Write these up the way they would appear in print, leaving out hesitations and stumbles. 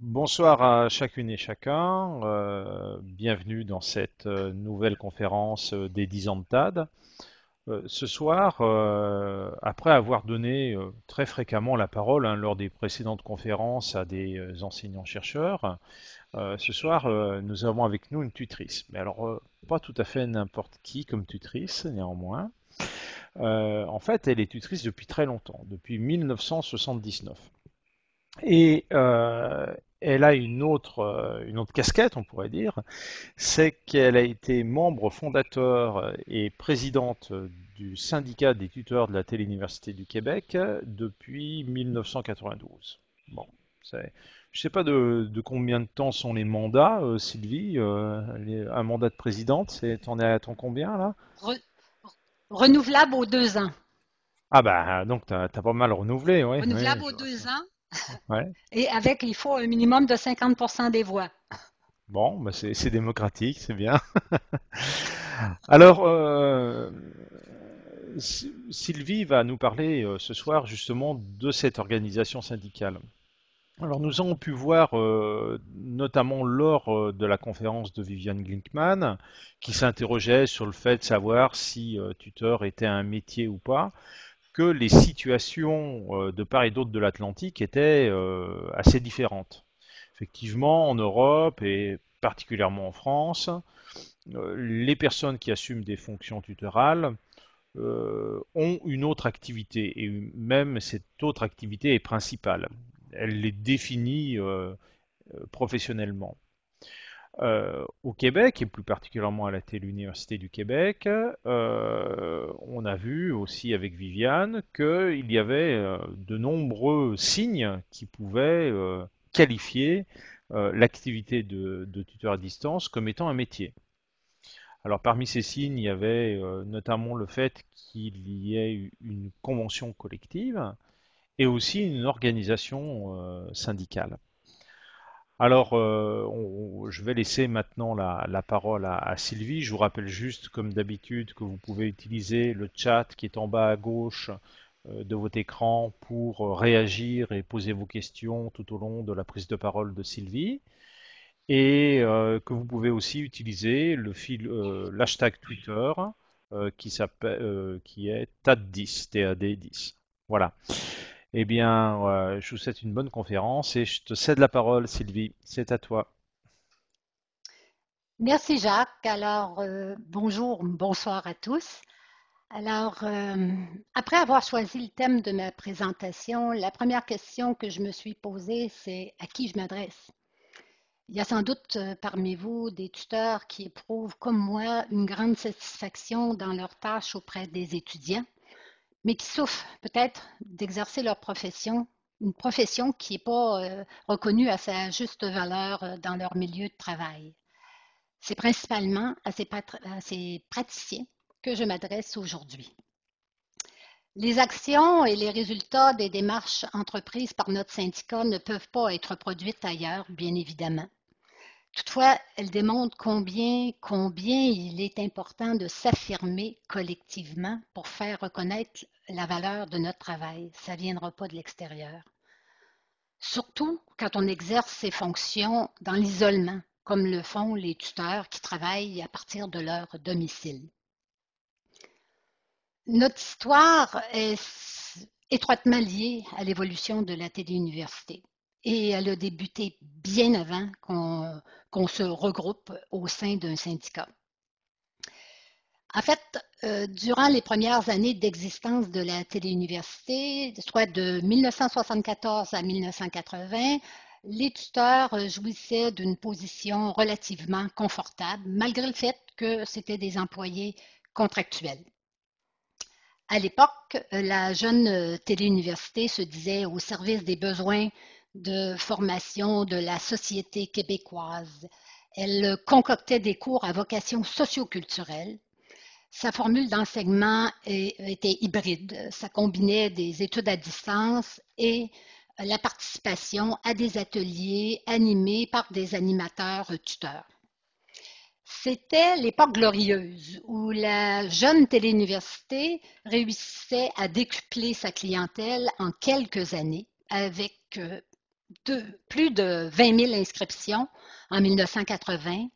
Bonsoir à chacune et chacun. Bienvenue dans cette nouvelle conférence des 10 ans de TAD. Ce soir, après avoir donné très fréquemment la parole lors des précédentes conférences à des enseignants-chercheurs, ce soir, nous avons avec nous une tutrice. Mais alors, pas tout à fait n'importe qui comme tutrice, néanmoins. En fait, elle est tutrice depuis très longtemps, depuis 1979. Et elle a une autre casquette, on pourrait dire, c'est qu'elle a été membre fondateur et présidente du syndicat des tuteurs de la Téléuniversité du Québec depuis 1992. Bon, je ne sais pas de combien de temps sont les mandats, Sylvie. Un mandat de présidente, t'en es à ton combien là? Re- renouvelable aux 2 ans. Ah bah donc t'as pas mal renouvelé, oui, oui, Renouvelable aux je vois ça. 2 ans Ouais. et avec, il faut un minimum de 50% des voix. Bon, bah c'est démocratique, c'est bien. Alors, Sylvie va nous parler ce soir justement de cette organisation syndicale. Alors, nous avons pu voir, notamment lors de la conférence de Viviane Glickman, qui s'interrogeait sur le fait de savoir si tuteur était un métier ou pas, que les situations de part et d'autre de l'Atlantique étaient assez différentes. Effectivement, en Europe et particulièrement en France, les personnes qui assument des fonctions tutorales ont une autre activité, et même cette autre activité est principale. Elle les définit professionnellement. Au Québec, et plus particulièrement à la Téléuniversité du Québec, on a vu aussi avec Viviane qu'il y avait de nombreux signes qui pouvaient qualifier l'activité de tuteur à distance comme étant un métier. Alors parmi ces signes, il y avait notamment le fait qu'il y ait une convention collective et aussi une organisation syndicale. Alors, je vais laisser maintenant la parole à Sylvie. Je vous rappelle juste, comme d'habitude, que vous pouvez utiliser le chat qui est en bas à gauche de votre écran pour réagir et poser vos questions tout au long de la prise de parole de Sylvie. Et que vous pouvez aussi utiliser l'hashtag Twitter qui est TAD10, TAD10. Voilà. Eh bien, je vous souhaite une bonne conférence et je te cède la parole, Sylvie. C'est à toi. Merci Jacques. Alors, bonjour, bonsoir à tous. Alors, après avoir choisi le thème de ma présentation, la première question que je me suis posée, c'est à qui je m'adresse? Il y a sans doute parmi vous des tuteurs qui éprouvent, comme moi, une grande satisfaction dans leurs tâches auprès des étudiants, mais qui souffrent peut-être d'exercer leur profession, une profession qui n'est pas reconnue à sa juste valeur dans leur milieu de travail. C'est principalement à ces praticiens que je m'adresse aujourd'hui. Les actions et les résultats des démarches entreprises par notre syndicat ne peuvent pas être produites ailleurs, bien évidemment. Toutefois, elles démontrent combien il est important de s'affirmer collectivement pour faire reconnaître la valeur de notre travail. Ça ne viendra pas de l'extérieur. Surtout quand on exerce ses fonctions dans l'isolement, comme le font les tuteurs qui travaillent à partir de leur domicile. Notre histoire est étroitement liée à l'évolution de la téléuniversité et elle a débuté bien avant qu'on se regroupe au sein d'un syndicat. En fait, durant les premières années d'existence de la téléuniversité, soit de 1974 à 1980, les tuteurs jouissaient d'une position relativement confortable, malgré le fait que c'était des employés contractuels. À l'époque, la jeune téléuniversité se disait au service des besoins de formation de la société québécoise. Elle concoctait des cours à vocation socioculturelle. Sa formule d'enseignement était hybride. Ça combinait des études à distance et la participation à des ateliers animés par des animateurs tuteurs. C'était l'époque glorieuse où la jeune téléuniversité réussissait à décupler sa clientèle en quelques années avec plus de 20 000 inscriptions en 1980.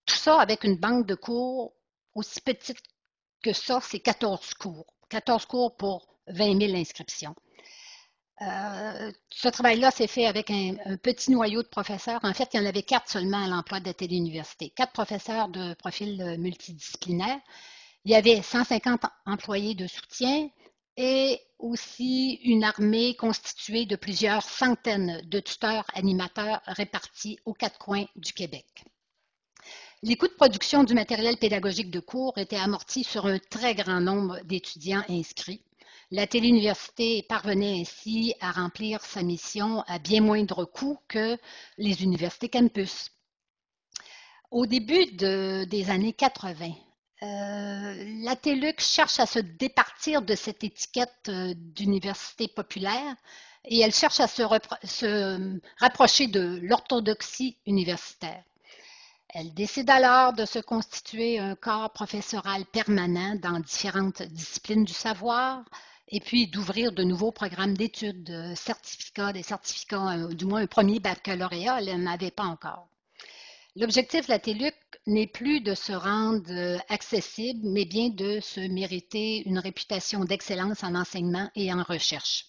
Tout ça avec une banque de cours aussi petite que ça, c'est 14 cours. 14 cours pour 20 000 inscriptions. Ce travail-là s'est fait avec un petit noyau de professeurs. En fait, il y en avait 4 seulement à l'emploi de la téléuniversité. 4 professeurs de profil multidisciplinaire. Il y avait 150 employés de soutien et aussi une armée constituée de plusieurs centaines de tuteurs animateurs répartis aux 4 coins du Québec. Les coûts de production du matériel pédagogique de cours étaient amortis sur un très grand nombre d'étudiants inscrits. La téléuniversité parvenait ainsi à remplir sa mission à bien moindre coût que les universités campus. Au début des années 80, la TELUC cherche à se départir de cette étiquette d'université populaire et elle cherche à se rapprocher de l'orthodoxie universitaire. Elle décide alors de se constituer un corps professoral permanent dans différentes disciplines du savoir et puis d'ouvrir de nouveaux programmes d'études, des certificats, du moins un premier baccalauréat, elle n'en avait pas encore. L'objectif de la TELUC n'est plus de se rendre accessible, mais bien de se mériter une réputation d'excellence en enseignement et en recherche.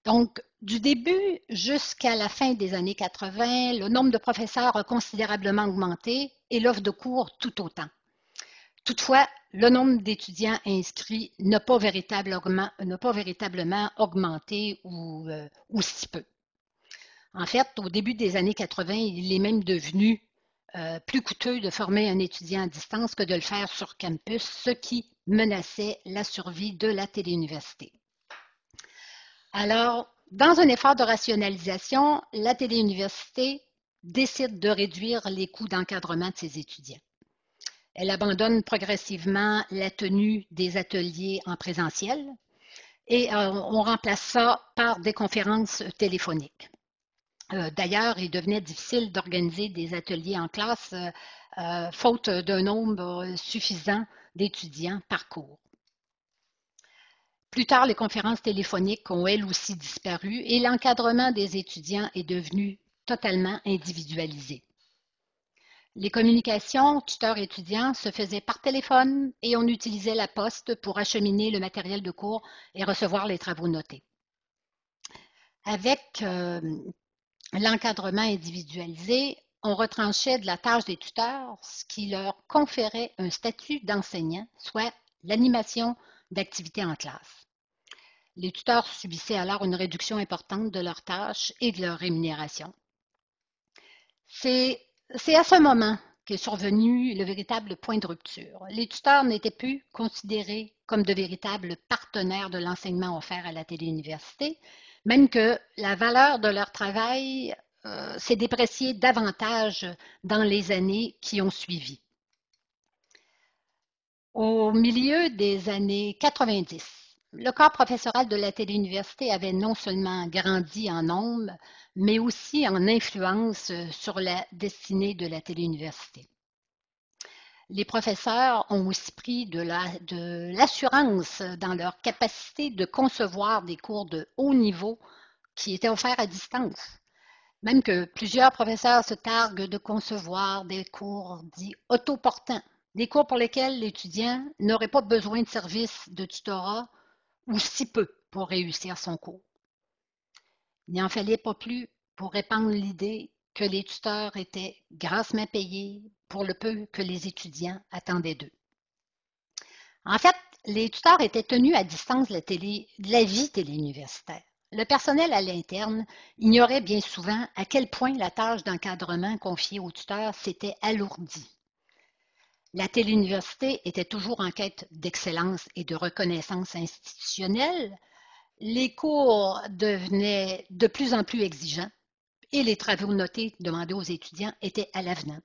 Donc, du début jusqu'à la fin des années 80, le nombre de professeurs a considérablement augmenté et l'offre de cours tout autant. Toutefois, le nombre d'étudiants inscrits n'a pas véritablement augmenté ou si peu. En fait, au début des années 80, il est même devenu plus coûteux de former un étudiant à distance que de le faire sur campus, ce qui menaçait la survie de la téléuniversité. Alors, dans un effort de rationalisation, la téléuniversité décide de réduire les coûts d'encadrement de ses étudiants. Elle abandonne progressivement la tenue des ateliers en présentiel et on remplace ça par des conférences téléphoniques. D'ailleurs, il devenait difficile d'organiser des ateliers en classe faute d'un nombre suffisant d'étudiants par cours. Plus tard, les conférences téléphoniques ont elles aussi disparu et l'encadrement des étudiants est devenu totalement individualisé. Les communications tuteurs-étudiants se faisaient par téléphone et on utilisait la poste pour acheminer le matériel de cours et recevoir les travaux notés. Avec l'encadrement individualisé, on retranchait de la tâche des tuteurs, ce qui leur conférait un statut d'enseignant, soit l'animation d'activités en classe. Les tuteurs subissaient alors une réduction importante de leurs tâches et de leur rémunération. C'est à ce moment qu'est survenu le véritable point de rupture. Les tuteurs n'étaient plus considérés comme de véritables partenaires de l'enseignement offert à la téléuniversité, même que la valeur de leur travail s'est dépréciée davantage dans les années qui ont suivi. Au milieu des années 90, le corps professoral de la téléuniversité avait non seulement grandi en nombre, mais aussi en influence sur la destinée de la téléuniversité. Les professeurs ont aussi pris de l'assurance dans leur capacité de concevoir des cours de haut niveau qui étaient offerts à distance. Même que plusieurs professeurs se targuent de concevoir des cours dits autoportants, des cours pour lesquels l'étudiant n'aurait pas besoin de services de tutorat ou si peu pour réussir son cours. Il n'en fallait pas plus pour répandre l'idée que les tuteurs étaient grassement payés pour le peu que les étudiants attendaient d'eux. En fait, les tuteurs étaient tenus à distance de la vie téléuniversitaire. Le personnel à l'interne ignorait bien souvent à quel point la tâche d'encadrement confiée aux tuteurs s'était alourdie. La téléuniversité était toujours en quête d'excellence et de reconnaissance institutionnelle. Les cours devenaient de plus en plus exigeants et les travaux notés demandés aux étudiants étaient à l'avenant.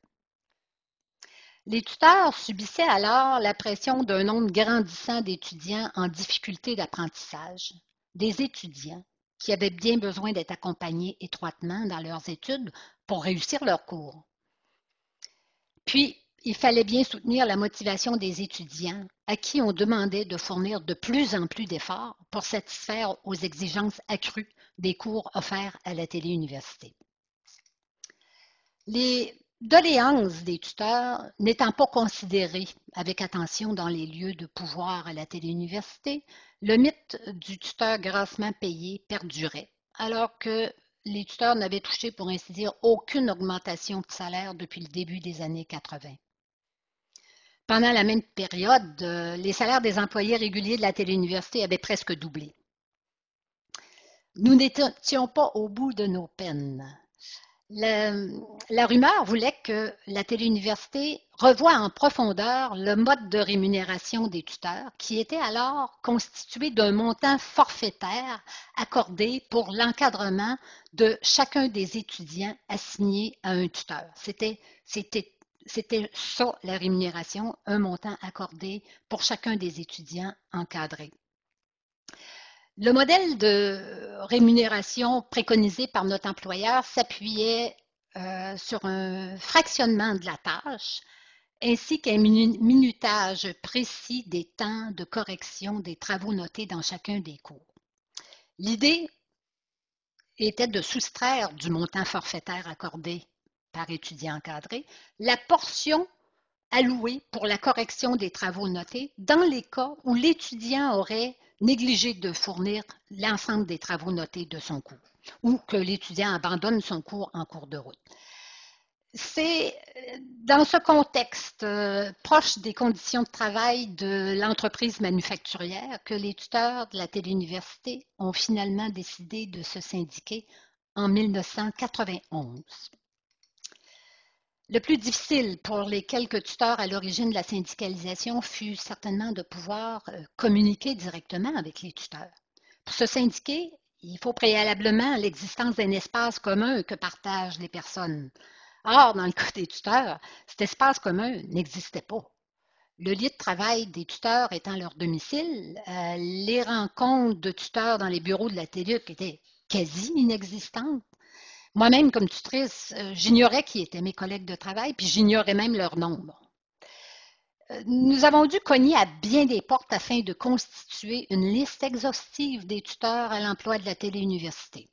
Les tuteurs subissaient alors la pression d'un nombre grandissant d'étudiants en difficulté d'apprentissage, des étudiants qui avaient bien besoin d'être accompagnés étroitement dans leurs études pour réussir leurs cours. Puis, il fallait bien soutenir la motivation des étudiants à qui on demandait de fournir de plus en plus d'efforts pour satisfaire aux exigences accrues des cours offerts à la téléuniversité. Les doléances des tuteurs n'étant pas considérées avec attention dans les lieux de pouvoir à la téléuniversité, le mythe du tuteur grassement payé perdurait, alors que les tuteurs n'avaient touché, pour ainsi dire, aucune augmentation de salaire depuis le début des années 80. Pendant la même période, les salaires des employés réguliers de la téléuniversité avaient presque doublé. Nous n'étions pas au bout de nos peines. La rumeur voulait que la téléuniversité revoie en profondeur le mode de rémunération des tuteurs, qui était alors constitué d'un montant forfaitaire accordé pour l'encadrement de chacun des étudiants assignés à un tuteur. C'était ça la rémunération, un montant accordé pour chacun des étudiants encadrés. Le modèle de rémunération préconisé par notre employeur s'appuyait sur un fractionnement de la tâche ainsi qu'un minutage précis des temps de correction des travaux notés dans chacun des cours. L'idée était de soustraire du montant forfaitaire accordé par étudiant encadré la portion allouée pour la correction des travaux notés dans les cas où l'étudiant aurait négligé de fournir l'ensemble des travaux notés de son cours ou que l'étudiant abandonne son cours en cours de route. C'est dans ce contexte proche des conditions de travail de l'entreprise manufacturière que les tuteurs de la téléuniversité ont finalement décidé de se syndiquer en 1991. Le plus difficile pour les quelques tuteurs à l'origine de la syndicalisation fut certainement de pouvoir communiquer directement avec les tuteurs. Pour se syndiquer, il faut préalablement l'existence d'un espace commun que partagent les personnes. Or, dans le cas des tuteurs, cet espace commun n'existait pas. Le lieu de travail des tuteurs étant leur domicile, les rencontres de tuteurs dans les bureaux de la TÉLUQ étaient quasi inexistantes. Moi-même, comme tutrice, j'ignorais qui étaient mes collègues de travail, puis j'ignorais même leur nombre. Nous avons dû cogner à bien des portes afin de constituer une liste exhaustive des tuteurs à l'emploi de la téléuniversité.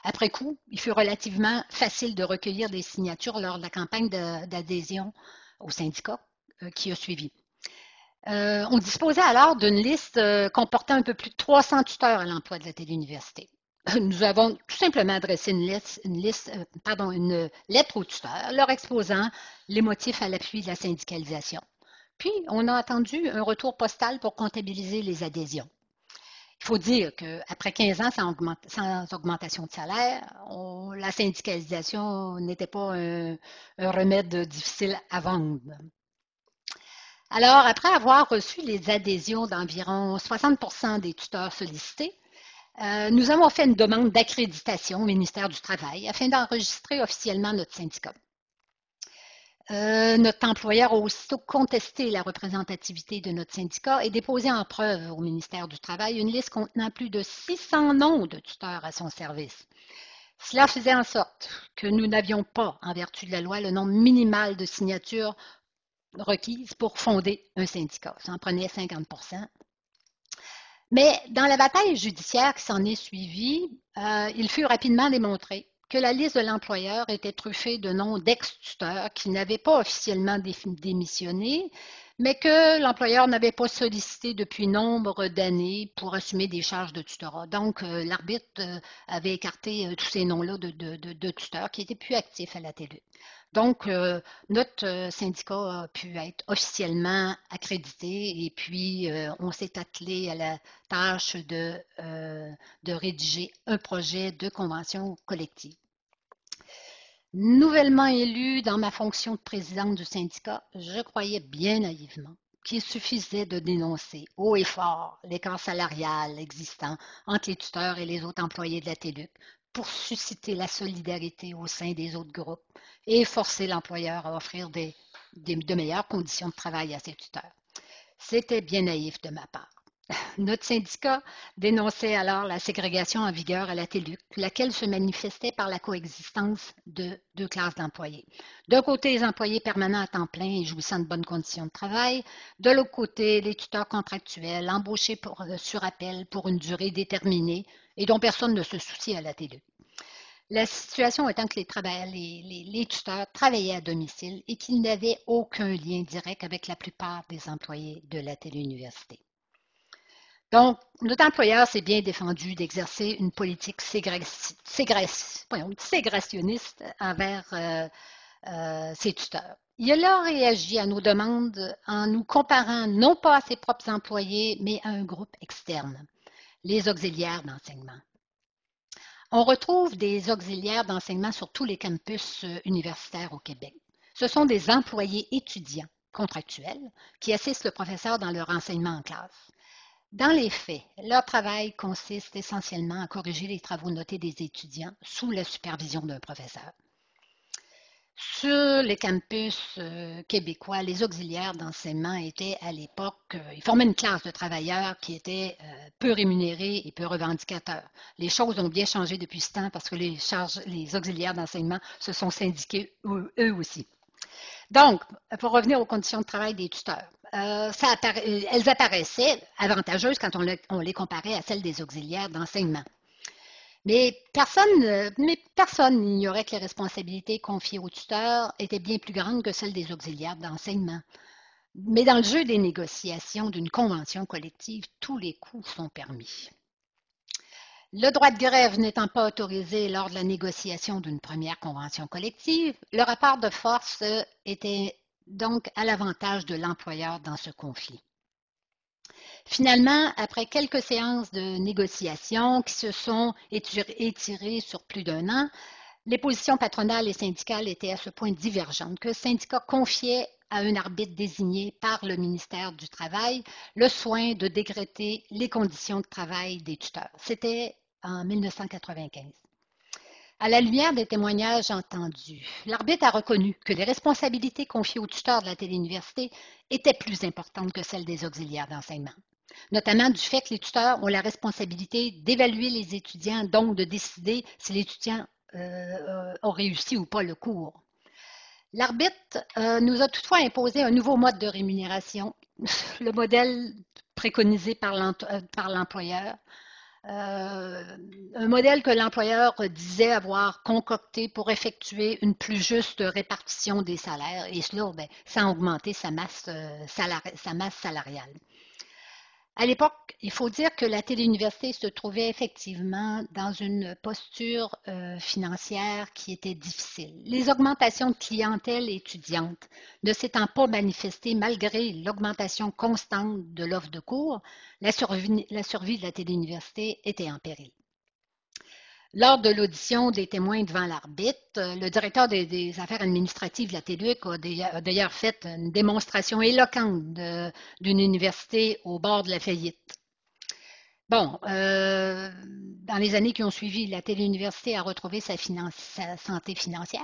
Après coup, il fut relativement facile de recueillir des signatures lors de la campagne d'adhésion au syndicat qui a suivi. On disposait alors d'une liste comportant un peu plus de 300 tuteurs à l'emploi de la téléuniversité. Nous avons tout simplement adressé une lettre aux tuteurs, leur exposant les motifs à l'appui de la syndicalisation. Puis, on a attendu un retour postal pour comptabiliser les adhésions. Il faut dire qu'après 15 ans sans augmentation de salaire, la syndicalisation n'était pas un remède difficile à vendre. Alors, après avoir reçu les adhésions d'environ 60% des tuteurs sollicités, nous avons fait une demande d'accréditation au ministère du Travail afin d'enregistrer officiellement notre syndicat. Notre employeur a aussitôt contesté la représentativité de notre syndicat et déposé en preuve au ministère du Travail une liste contenant plus de 600 noms de tuteurs à son service. Cela faisait en sorte que nous n'avions pas, en vertu de la loi, le nombre minimal de signatures requises pour fonder un syndicat. Ça en prenait 50%. Mais dans la bataille judiciaire qui s'en est suivie, il fut rapidement démontré que la liste de l'employeur était truffée de noms d'ex-tuteurs qui n'avaient pas officiellement démissionné, mais que l'employeur n'avait pas sollicité depuis nombre d'années pour assumer des charges de tutorat. Donc, l'arbitre avait écarté tous ces noms-là de tuteurs qui étaient plus actifs à la télé. Donc, notre syndicat a pu être officiellement accrédité et puis on s'est attelé à la tâche de rédiger un projet de convention collective. Nouvellement élue dans ma fonction de présidente du syndicat, je croyais bien naïvement qu'il suffisait de dénoncer haut et fort l'écart salarial existant entre les tuteurs et les autres employés de la TÉLUQ pour susciter la solidarité au sein des autres groupes et forcer l'employeur à offrir de meilleures conditions de travail à ses tuteurs. C'était bien naïf de ma part. Notre syndicat dénonçait alors la ségrégation en vigueur à la TELUC, laquelle se manifestait par la coexistence de deux classes d'employés. D'un côté, les employés permanents à temps plein et jouissant de bonnes conditions de travail. De l'autre côté, les tuteurs contractuels embauchés sur appel pour une durée déterminée et dont personne ne se soucie à la TELUC. La situation étant que les tuteurs travaillaient à domicile et qu'ils n'avaient aucun lien direct avec la plupart des employés de la téléuniversité. Donc, notre employeur s'est bien défendu d'exercer une politique ségrationniste envers ses tuteurs. Il a alors réagi à nos demandes en nous comparant non pas à ses propres employés, mais à un groupe externe, les auxiliaires d'enseignement. On retrouve des auxiliaires d'enseignement sur tous les campus universitaires au Québec. Ce sont des employés étudiants contractuels qui assistent le professeur dans leur enseignement en classe. Dans les faits, leur travail consiste essentiellement à corriger les travaux notés des étudiants sous la supervision d'un professeur. Sur les campus québécois, les auxiliaires d'enseignement étaient à l'époque, ils formaient une classe de travailleurs qui étaient peu rémunérés et peu revendicateurs. Les choses ont bien changé depuis ce temps parce que les auxiliaires d'enseignement se sont syndiqués eux aussi. Donc, pour revenir aux conditions de travail des tuteurs, elles apparaissaient avantageuses quand on les comparait à celles des auxiliaires d'enseignement. Mais personne n'ignorait que les responsabilités confiées aux tuteurs étaient bien plus grandes que celles des auxiliaires d'enseignement. Mais dans le jeu des négociations d'une convention collective, tous les coups sont permis. Le droit de grève n'étant pas autorisé lors de la négociation d'une première convention collective, le rapport de force était donc à l'avantage de l'employeur dans ce conflit. Finalement, après quelques séances de négociations qui se sont étirées sur plus d'un an, les positions patronales et syndicales étaient à ce point divergentes que le syndicat confiait à un arbitre désigné par le ministère du Travail le soin de décréter les conditions de travail des tuteurs. C'était en 1995. À la lumière des témoignages entendus, l'arbitre a reconnu que les responsabilités confiées aux tuteurs de la téléuniversité étaient plus importantes que celles des auxiliaires d'enseignement, notamment du fait que les tuteurs ont la responsabilité d'évaluer les étudiants, donc de décider si l'étudiant ont réussi ou pas le cours. L'arbitre nous a toutefois imposé un nouveau mode de rémunération, le modèle préconisé par l'employeur, un modèle que l'employeur disait avoir concocté pour effectuer une plus juste répartition des salaires, et cela sans augmenter sa masse salariale. À l'époque, il faut dire que la téléuniversité se trouvait effectivement dans une posture financière qui était difficile. Les augmentations de clientèle étudiante ne s'étant pas manifestées malgré l'augmentation constante de l'offre de cours, la survie de la téléuniversité était en péril. Lors de l'audition des témoins devant l'arbitre, le directeur des affaires administratives de la TELUC a d'ailleurs fait une démonstration éloquente d'une université au bord de la faillite. Bon, dans les années qui ont suivi, la téléuniversité a retrouvé sa santé financière.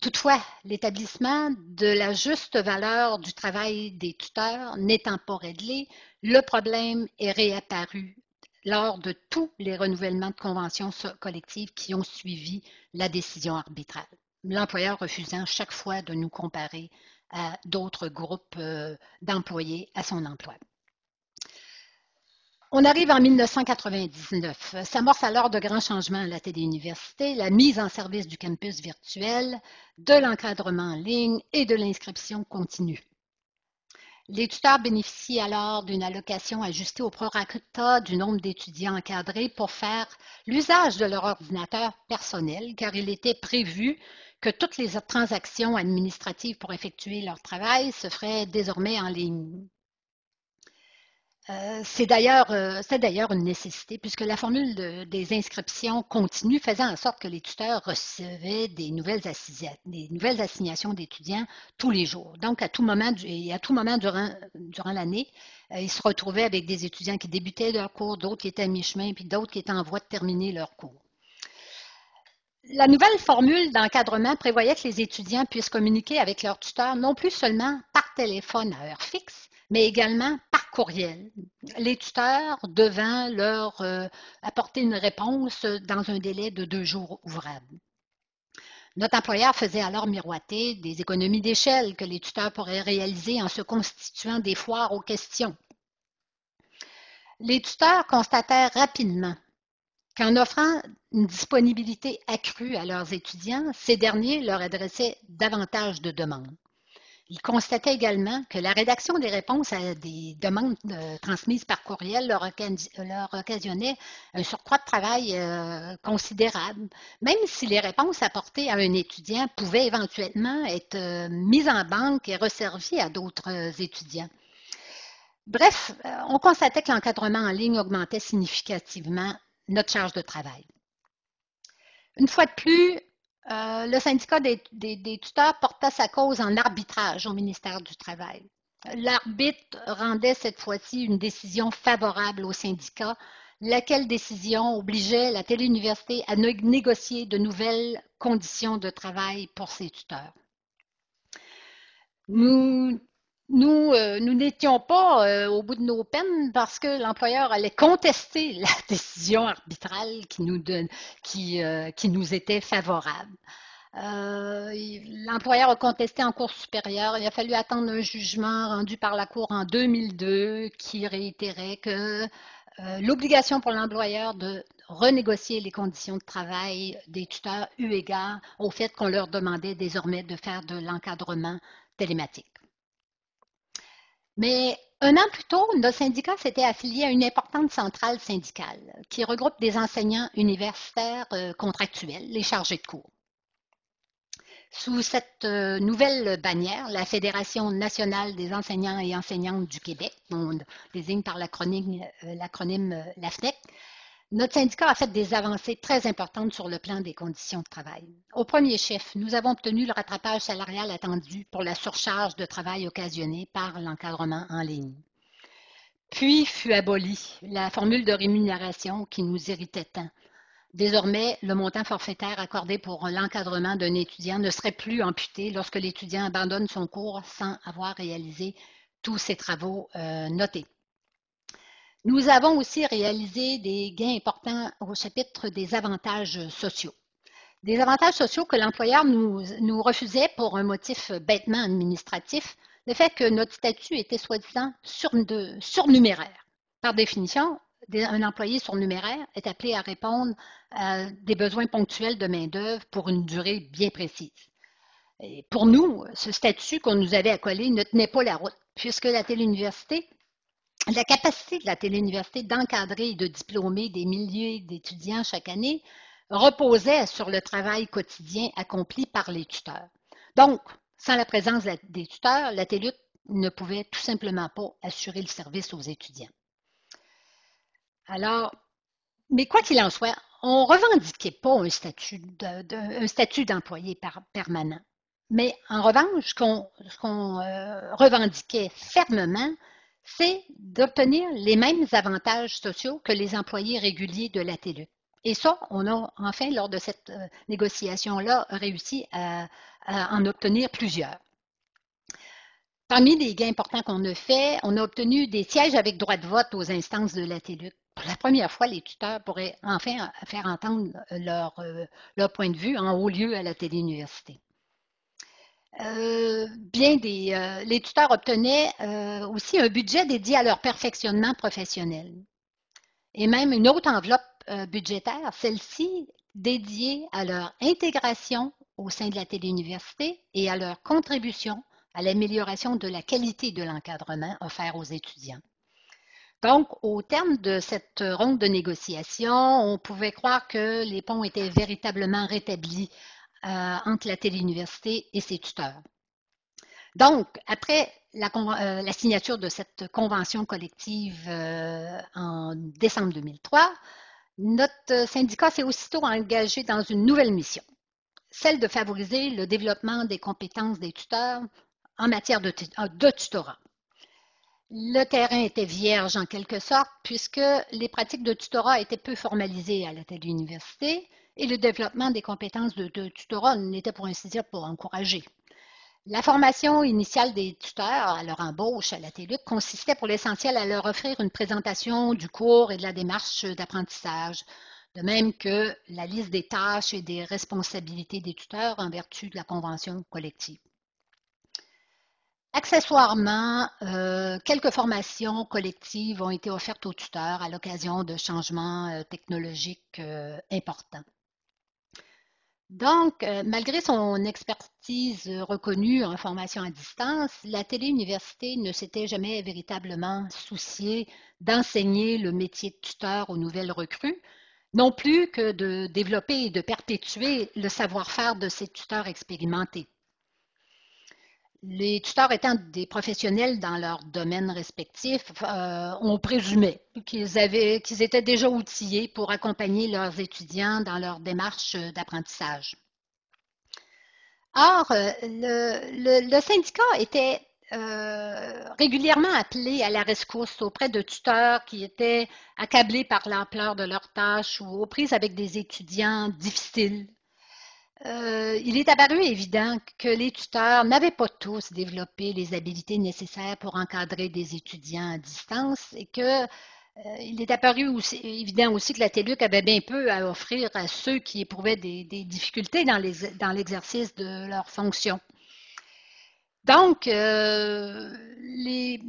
Toutefois, l'établissement de la juste valeur du travail des tuteurs n'étant pas réglé, le problème est réapparu lors de tous les renouvellements de conventions collectives qui ont suivi la décision arbitrale, l'employeur refusant chaque fois de nous comparer à d'autres groupes d'employés à son emploi. On arrive en 1999. S'amorce alors de grands changements à la téléuniversité, la mise en service du campus virtuel, de l'encadrement en ligne et de l'inscription continue. Les tuteurs bénéficient alors d'une allocation ajustée au prorata du nombre d'étudiants encadrés pour faire l'usage de leur ordinateur personnel, car il était prévu que toutes les transactions administratives pour effectuer leur travail se feraient désormais en ligne. C'est d'ailleurs une nécessité puisque la formule des inscriptions continues faisait en sorte que les tuteurs recevaient des nouvelles assignations d'étudiants tous les jours. Donc, à tout moment durant l'année, ils se retrouvaient avec des étudiants qui débutaient leur cours, d'autres qui étaient à mi-chemin, puis d'autres qui étaient en voie de terminer leur cours. La nouvelle formule d'encadrement prévoyait que les étudiants puissent communiquer avec leurs tuteurs non plus seulement par téléphone à heure fixe, mais également par courriel, les tuteurs devant leur apporter une réponse dans un délai de 2 jours ouvrables. Notre employeur faisait alors miroiter des économies d'échelle que les tuteurs pourraient réaliser en se constituant des foires aux questions. Les tuteurs constatèrent rapidement qu'en offrant une disponibilité accrue à leurs étudiants, ces derniers leur adressaient davantage de demandes. Ils constataient également que la rédaction des réponses à des demandes transmises par courriel leur occasionnait un surcroît de travail considérable, même si les réponses apportées à un étudiant pouvaient éventuellement être mises en banque et resservies à d'autres étudiants. Bref, on constatait que l'encadrement en ligne augmentait significativement notre charge de travail. Une fois de plus, le syndicat des tuteurs porta sa cause en arbitrage au ministère du Travail. L'arbitre rendait cette fois-ci une décision favorable au syndicat, laquelle décision obligeait la téléuniversité à négocier de nouvelles conditions de travail pour ses tuteurs. Nous n'étions pas au bout de nos peines parce que l'employeur allait contester la décision arbitrale qui nous était favorable. L'employeur a contesté en cour supérieure. Il a fallu attendre un jugement rendu par la Cour en 2002 qui réitérait que l'obligation pour l'employeur de renégocier les conditions de travail des tuteurs eu égard au fait qu'on leur demandait désormais de faire de l'encadrement télématique. Mais un an plus tôt, notre syndicat s'était affilié à une importante centrale syndicale qui regroupe des enseignants universitaires contractuels, les chargés de cours. Sous cette nouvelle bannière, la Fédération nationale des enseignants et enseignantes du Québec, on désigne par l'acronyme LAFNEC, notre syndicat a fait des avancées très importantes sur le plan des conditions de travail. Au premier chef, nous avons obtenu le rattrapage salarial attendu pour la surcharge de travail occasionnée par l'encadrement en ligne. Puis fut abolie la formule de rémunération qui nous irritait tant. Désormais, le montant forfaitaire accordé pour l'encadrement d'un étudiant ne serait plus amputé lorsque l'étudiant abandonne son cours sans avoir réalisé tous ses travaux notés. Nous avons aussi réalisé des gains importants au chapitre des avantages sociaux. Des avantages sociaux que l'employeur nous refusait pour un motif bêtement administratif, le fait que notre statut était soi-disant surnuméraire. Par définition, un employé surnuméraire est appelé à répondre à des besoins ponctuels de main-d'œuvre pour une durée bien précise. Et pour nous, ce statut qu'on nous avait accolé ne tenait pas la route, puisque la capacité de la téléuniversité d'encadrer et de diplômer des milliers d'étudiants chaque année reposait sur le travail quotidien accompli par les tuteurs. Donc, sans la présence des tuteurs, la TÉLUT ne pouvait tout simplement pas assurer le service aux étudiants. Alors, mais quoi qu'il en soit, on ne revendiquait pas un statut d'employé permanent. Mais en revanche, ce qu'on revendiquait fermement, c'est d'obtenir les mêmes avantages sociaux que les employés réguliers de la TÉLUT. Et ça, on a enfin, lors de cette négociation-là, réussi à en obtenir plusieurs. Parmi les gains importants qu'on a faits, on a obtenu des sièges avec droit de vote aux instances de la TÉLUT. Pour la première fois, les tuteurs pourraient enfin faire entendre leur point de vue en haut lieu à la téléuniversité. Les tuteurs obtenaient aussi un budget dédié à leur perfectionnement professionnel et même une autre enveloppe budgétaire, celle-ci dédiée à leur intégration au sein de la téléuniversité et à leur contribution à l'amélioration de la qualité de l'encadrement offert aux étudiants. Donc, au terme de cette ronde de négociations, on pouvait croire que les ponts étaient véritablement rétablis entre la téléuniversité et ses tuteurs. Donc, après la signature de cette convention collective en décembre 2003, notre syndicat s'est aussitôt engagé dans une nouvelle mission, celle de favoriser le développement des compétences des tuteurs en matière de tutorat. Le terrain était vierge en quelque sorte, puisque les pratiques de tutorat étaient peu formalisées à la téléuniversité et le développement des compétences de tutorat n'était pour ainsi dire pas encouragé. La formation initiale des tuteurs à leur embauche à la TELUC consistait pour l'essentiel à leur offrir une présentation du cours et de la démarche d'apprentissage, de même que la liste des tâches et des responsabilités des tuteurs en vertu de la convention collective. Accessoirement, quelques formations collectives ont été offertes aux tuteurs à l'occasion de changements technologiques importants. Donc, malgré son expertise reconnue en formation à distance, la téléuniversité ne s'était jamais véritablement souciée d'enseigner le métier de tuteur aux nouvelles recrues, non plus que de développer et de perpétuer le savoir-faire de ces tuteurs expérimentés. Les tuteurs étant des professionnels dans leur domaine respectif, on présumait qu'ils étaient déjà outillés pour accompagner leurs étudiants dans leur démarche d'apprentissage. Or, le syndicat était régulièrement appelé à la rescousse auprès de tuteurs qui étaient accablés par l'ampleur de leurs tâches ou aux prises avec des étudiants difficiles. Il est apparu évident que les tuteurs n'avaient pas tous développé les habiletés nécessaires pour encadrer des étudiants à distance et que il est apparu évident aussi que la TELUC avait bien peu à offrir à ceux qui éprouvaient des difficultés dans l'exercice de leurs fonctions. Donc, les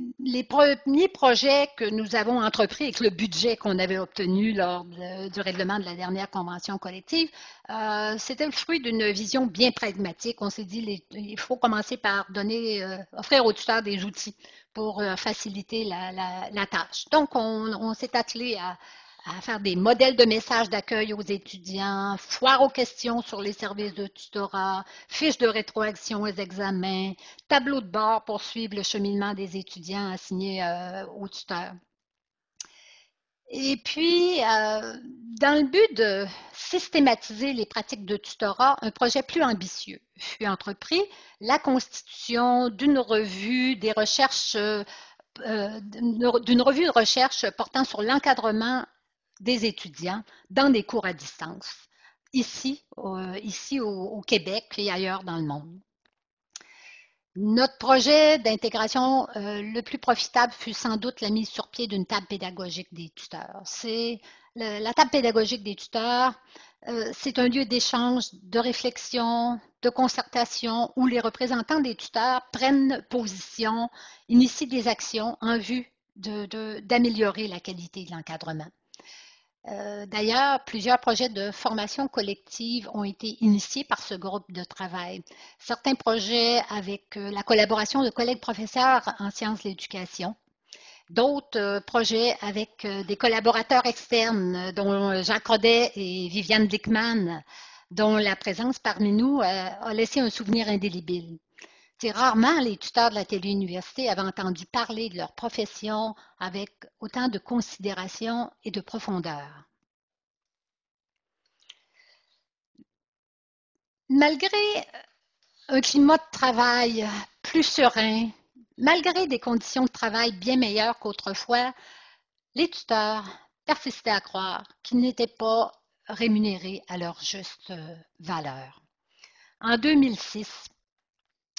premiers projets que nous avons entrepris avec le budget qu'on avait obtenu lors du règlement de la dernière convention collective, c'était le fruit d'une vision bien pragmatique. On s'est dit il faut commencer par offrir aux tuteurs des outils pour faciliter la tâche. Donc, on s'est attelé à faire des modèles de messages d'accueil aux étudiants, foire aux questions sur les services de tutorat, fiches de rétroaction aux examens, tableau de bord pour suivre le cheminement des étudiants assignés aux tuteurs. Et puis, dans le but de systématiser les pratiques de tutorat, un projet plus ambitieux fut entrepris, la constitution d'une revue des recherches, d'une revue de recherche portant sur l'encadrement des étudiants dans des cours à distance, ici au Québec et ailleurs dans le monde. Notre projet d'intégration le plus profitable fut sans doute la mise sur pied d'une table pédagogique des tuteurs. La table pédagogique des tuteurs, c'est un lieu d'échange, de réflexion, de concertation où les représentants des tuteurs prennent position, initient des actions en vue d'améliorer la qualité de l'encadrement. D'ailleurs, plusieurs projets de formation collective ont été initiés par ce groupe de travail. Certains projets avec la collaboration de collègues professeurs en sciences de l'éducation. D'autres projets avec des collaborateurs externes, dont Jacques Rodet et Viviane Blickman, dont la présence parmi nous a laissé un souvenir indélébile. C'est rarement les tuteurs de la téléuniversité avaient entendu parler de leur profession avec autant de considération et de profondeur. Malgré un climat de travail plus serein, malgré des conditions de travail bien meilleures qu'autrefois, les tuteurs persistaient à croire qu'ils n'étaient pas rémunérés à leur juste valeur. En 2006,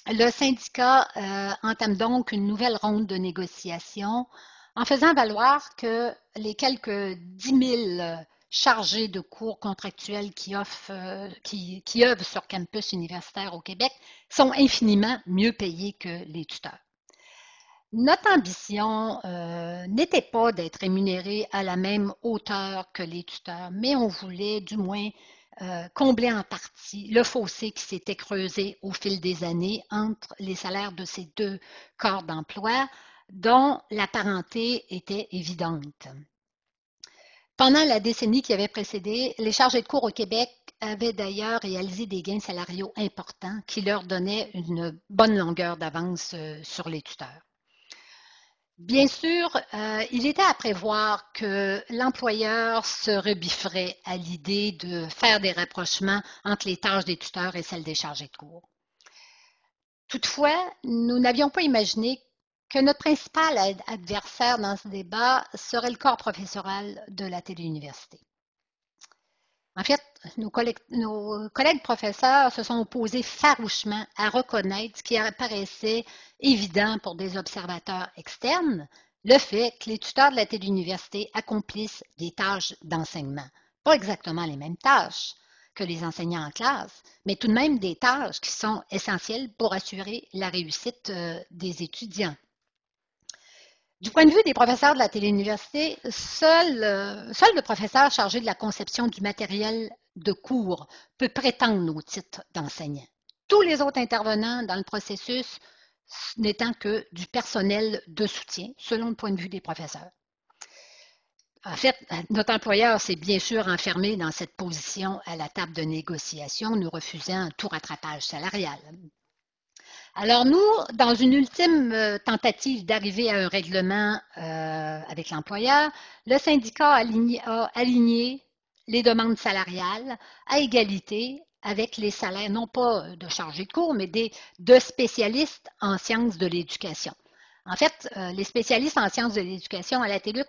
le syndicat entame donc une nouvelle ronde de négociations en faisant valoir que les quelques 10 000 chargés de cours contractuels qui œuvrent sur campus universitaire au Québec sont infiniment mieux payés que les tuteurs. Notre ambition n'était pas d'être rémunérés à la même hauteur que les tuteurs, mais on voulait du moins combler en partie le fossé qui s'était creusé au fil des années entre les salaires de ces deux corps d'emploi dont la parenté était évidente. Pendant la décennie qui avait précédé, les chargés de cours au Québec avaient d'ailleurs réalisé des gains salariaux importants qui leur donnaient une bonne longueur d'avance sur les tuteurs. Bien sûr, il était à prévoir que l'employeur se rebifferait à l'idée de faire des rapprochements entre les tâches des tuteurs et celles des chargés de cours. Toutefois, nous n'avions pas imaginé que notre principal adversaire dans ce débat serait le corps professoral de la téléuniversité. En fait, nos collègues professeurs se sont opposés farouchement à reconnaître ce qui apparaissait évident pour des observateurs externes, le fait que les tuteurs de la téléuniversité accomplissent des tâches d'enseignement. Pas exactement les mêmes tâches que les enseignants en classe, mais tout de même des tâches qui sont essentielles pour assurer la réussite des étudiants. Du point de vue des professeurs de la téléuniversité, seul le professeur chargé de la conception du matériel de cours peut prétendre au titre d'enseignant. Tous les autres intervenants dans le processus n'étant que du personnel de soutien, selon le point de vue des professeurs. En fait, notre employeur s'est bien sûr enfermé dans cette position à la table de négociation, nous refusant tout rattrapage salarial. Alors nous, dans une ultime tentative d'arriver à un règlement avec l'employeur, le syndicat a aligné les demandes salariales à égalité avec les salaires, non pas de chargés de cours, mais de spécialistes en sciences de l'éducation. En fait, les spécialistes en sciences de l'éducation à la TELUC,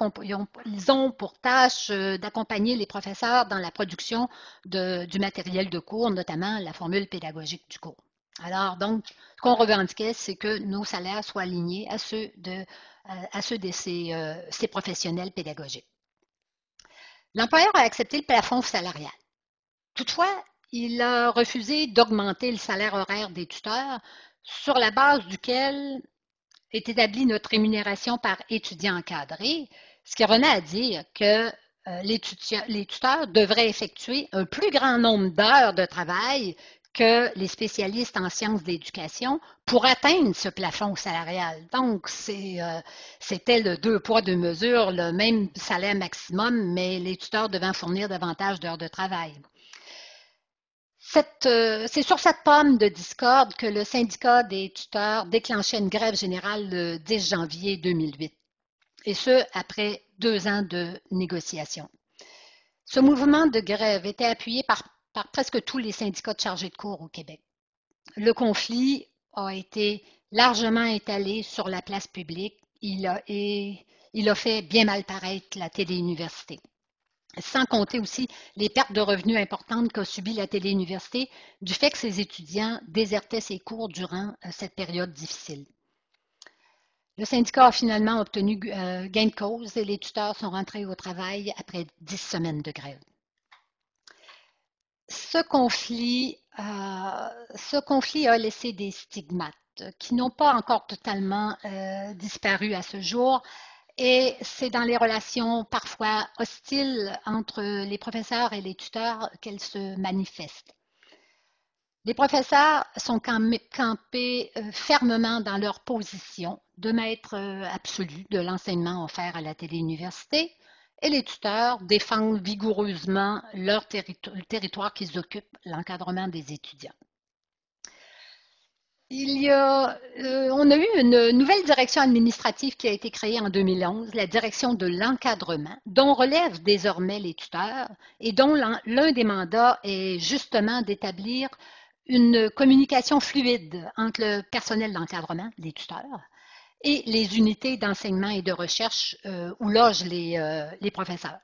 ils ont pour tâche d'accompagner les professeurs dans la production du matériel de cours, notamment la formule pédagogique du cours. Alors, donc, ce qu'on revendiquait, c'est que nos salaires soient alignés à ceux de ces professionnels pédagogiques. L'employeur a accepté le plafond salarial. Toutefois, il a refusé d'augmenter le salaire horaire des tuteurs sur la base duquel est établie notre rémunération par étudiant encadré, ce qui revenait à dire que les tuteurs devraient effectuer un plus grand nombre d'heures de travail que les spécialistes en sciences de l'éducation pour atteindre ce plafond salarial. Donc, c'était le deux poids, deux mesures, le même salaire maximum, mais les tuteurs devant fournir davantage d'heures de travail. C'est sur cette pomme de discorde que le syndicat des tuteurs déclenchait une grève générale le 10 janvier 2008, et ce, après 2 ans de négociations. Ce mouvement de grève était appuyé par presque tous les syndicats de chargés de cours au Québec. Le conflit a été largement étalé sur la place publique. Il a fait bien mal paraître la téléuniversité. Sans compter aussi les pertes de revenus importantes qu'a subies la téléuniversité du fait que ses étudiants désertaient ses cours durant cette période difficile. Le syndicat a finalement obtenu gain de cause et les tuteurs sont rentrés au travail après 10 semaines de grève. Ce conflit a laissé des stigmates qui n'ont pas encore totalement disparu à ce jour. Et c'est dans les relations parfois hostiles entre les professeurs et les tuteurs qu'elles se manifestent. Les professeurs sont campés fermement dans leur position de maître absolu de l'enseignement offert à la téléuniversité et les tuteurs défendent vigoureusement le territoire qu'ils occupent, l'encadrement des étudiants. On a eu une nouvelle direction administrative qui a été créée en 2011, la direction de l'encadrement, dont relèvent désormais les tuteurs et dont l'un des mandats est justement d'établir une communication fluide entre le personnel d'encadrement, les tuteurs, et les unités d'enseignement et de recherche où logent les professeurs.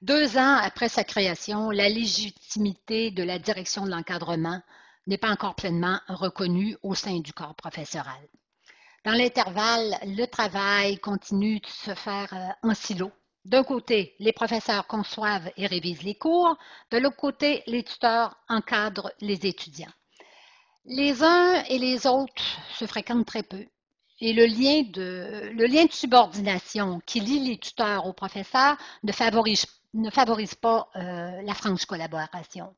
2 ans après sa création, la légitimité de la direction de l'encadrement n'est pas encore pleinement reconnue au sein du corps professoral. Dans l'intervalle, le travail continue de se faire en silo. D'un côté, les professeurs conçoivent et révisent les cours. De l'autre côté, les tuteurs encadrent les étudiants. Les uns et les autres se fréquentent très peu. Et le lien de subordination qui lie les tuteurs aux professeurs ne favorise pas la franche collaboration.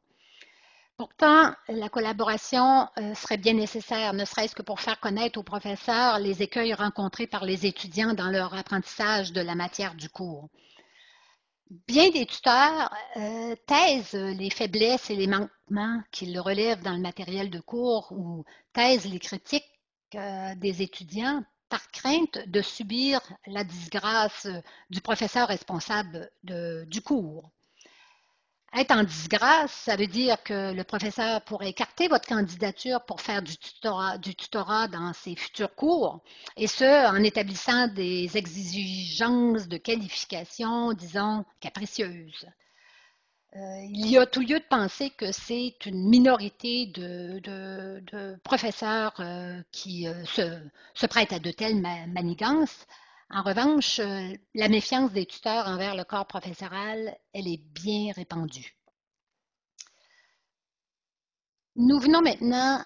Pourtant, la collaboration serait bien nécessaire, ne serait-ce que pour faire connaître aux professeurs les écueils rencontrés par les étudiants dans leur apprentissage de la matière du cours. Bien des tuteurs taisent les faiblesses et les manquements qu'ils relèvent dans le matériel de cours ou taisent les critiques des étudiants par crainte de subir la disgrâce du professeur responsable du cours. Être en disgrâce, ça veut dire que le professeur pourrait écarter votre candidature pour faire du tutorat dans ses futurs cours, et ce, en établissant des exigences de qualification, disons, capricieuses. Il y a tout lieu de penser que c'est une minorité de professeurs qui se prêtent à de telles manigances. En revanche, la méfiance des tuteurs envers le corps professoral, elle est bien répandue. Nous venons maintenant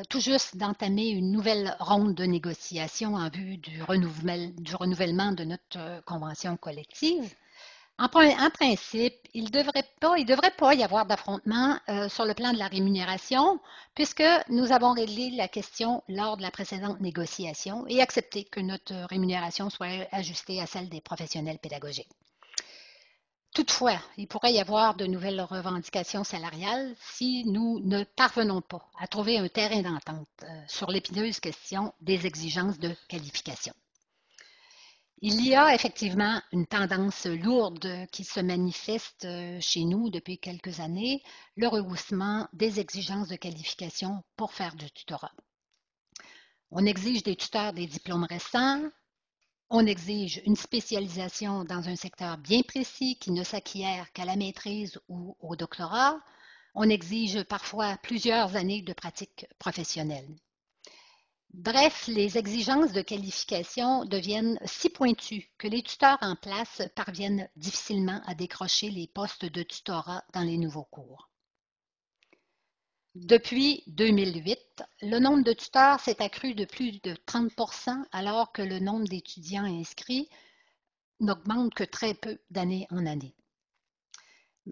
tout juste d'entamer une nouvelle ronde de négociations en vue du renouvellement de notre convention collective. En principe, il devrait pas y avoir d'affrontement sur le plan de la rémunération, puisque nous avons réglé la question lors de la précédente négociation et accepté que notre rémunération soit ajustée à celle des professionnels pédagogiques. Toutefois, il pourrait y avoir de nouvelles revendications salariales si nous ne parvenons pas à trouver un terrain d'entente sur l'épineuse question des exigences de qualification. Il y a effectivement une tendance lourde qui se manifeste chez nous depuis quelques années, le rehaussement des exigences de qualification pour faire du tutorat. On exige des tuteurs des diplômes récents, on exige une spécialisation dans un secteur bien précis qui ne s'acquiert qu'à la maîtrise ou au doctorat, on exige parfois plusieurs années de pratique professionnelle. Bref, les exigences de qualification deviennent si pointues que les tuteurs en place parviennent difficilement à décrocher les postes de tutorat dans les nouveaux cours. Depuis 2008, le nombre de tuteurs s'est accru de plus de 30 alors que le nombre d'étudiants inscrits n'augmente que très peu d'année en année.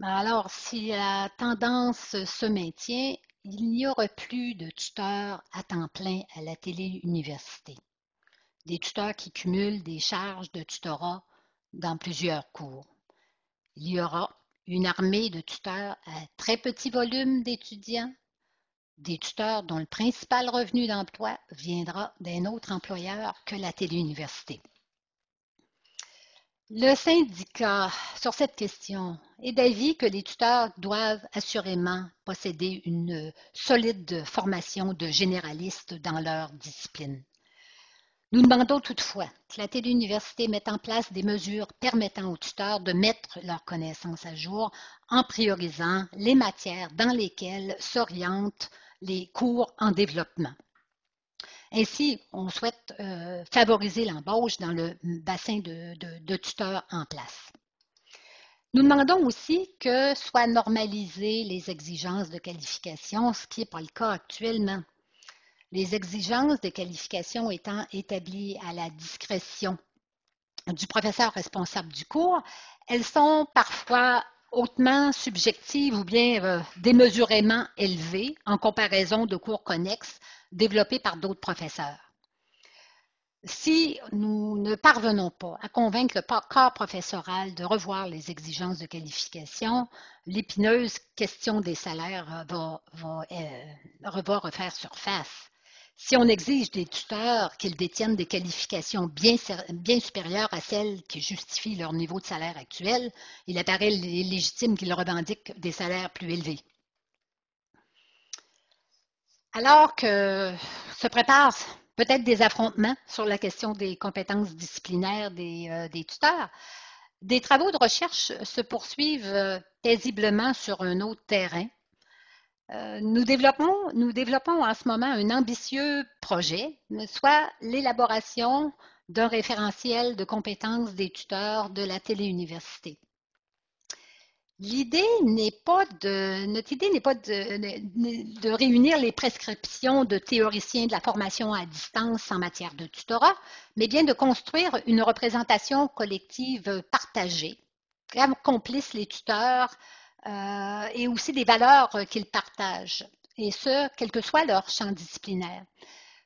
Alors, si la tendance se maintient, il n'y aura plus de tuteurs à temps plein à la télé-université. Des tuteurs qui cumulent des charges de tutorat dans plusieurs cours. Il y aura une armée de tuteurs à très petit volume d'étudiants, des tuteurs dont le principal revenu d'emploi viendra d'un autre employeur que la télé-université. Le syndicat, sur cette question, est d'avis que les tuteurs doivent assurément posséder une solide formation de généralistes dans leur discipline. Nous demandons toutefois que la télé-université mette en place des mesures permettant aux tuteurs de mettre leurs connaissances à jour en priorisant les matières dans lesquelles s'orientent les cours en développement. Ainsi, on souhaite favoriser l'embauche dans le bassin de tuteurs en place. Nous demandons aussi que soient normalisées les exigences de qualification, ce qui n'est pas le cas actuellement. Les exigences de qualification étant établies à la discrétion du professeur responsable du cours, elles sont parfois hautement subjectives ou bien démesurément élevées en comparaison de cours connexes développés par d'autres professeurs. Si nous ne parvenons pas à convaincre le corps professoral de revoir les exigences de qualification, l'épineuse question des salaires va refaire surface. Si on exige des tuteurs qu'ils détiennent des qualifications bien supérieures à celles qui justifient leur niveau de salaire actuel, il apparaît légitime qu'ils revendiquent des salaires plus élevés. Alors que se préparent peut-être des affrontements sur la question des compétences disciplinaires des tuteurs, des travaux de recherche se poursuivent paisiblement sur un autre terrain. Nous développons en ce moment un ambitieux projet, soit l'élaboration d'un référentiel de compétences des tuteurs de la téléuniversité. Notre idée n'est pas de réunir les prescriptions de théoriciens de la formation à distance en matière de tutorat, mais bien de construire une représentation collective partagée, qui accomplisse les tuteurs et aussi des valeurs qu'ils partagent, et ce, quel que soit leur champ disciplinaire.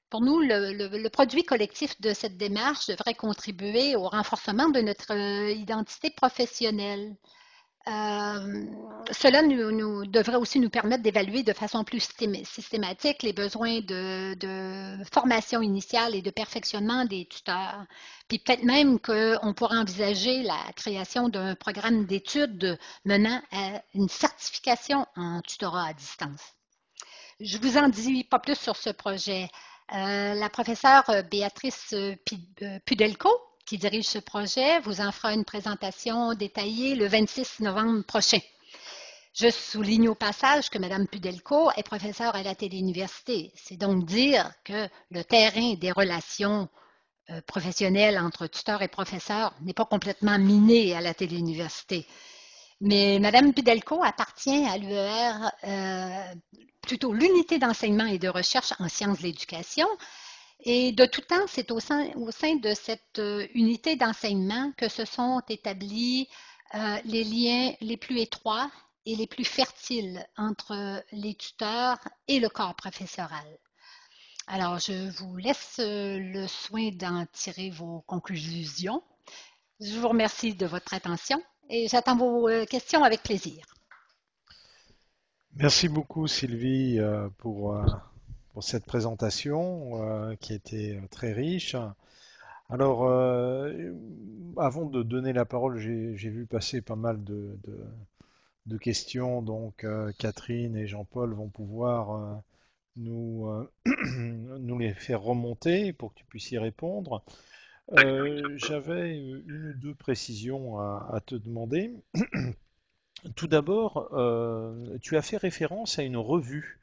Pour nous, le produit collectif de cette démarche devrait contribuer au renforcement de notre identité professionnelle. Cela devrait aussi nous permettre d'évaluer de façon plus systématique les besoins de formation initiale et de perfectionnement des tuteurs. Puis peut-être même qu'on pourrait envisager la création d'un programme d'études menant à une certification en tutorat à distance. Je vous en dis pas plus sur ce projet. La professeure Béatrice Pudelco, qui dirige ce projet, vous en fera une présentation détaillée le 26 novembre prochain. Je souligne au passage que Mme Pudelko est professeure à la Téléuniversité. C'est donc dire que le terrain des relations professionnelles entre tuteurs et professeurs n'est pas complètement miné à la Téléuniversité. Mais Mme Pudelko appartient à l'UER, plutôt l'unité d'enseignement et de recherche en sciences de l'éducation. Et de tout temps, c'est au sein de cette unité d'enseignement que se sont établis les liens les plus étroits et les plus fertiles entre les tuteurs et le corps professoral. Alors, je vous laisse le soin d'en tirer vos conclusions. Je vous remercie de votre attention et j'attends vos questions avec plaisir. Merci beaucoup Sylvie pour cette présentation qui était très riche. Alors, avant de donner la parole, j'ai vu passer pas mal de questions, donc Catherine et Jean-Paul vont pouvoir nous les faire remonter pour que tu puisses y répondre. J'avais une ou deux précisions à te demander. Tout d'abord, tu as fait référence à une revue.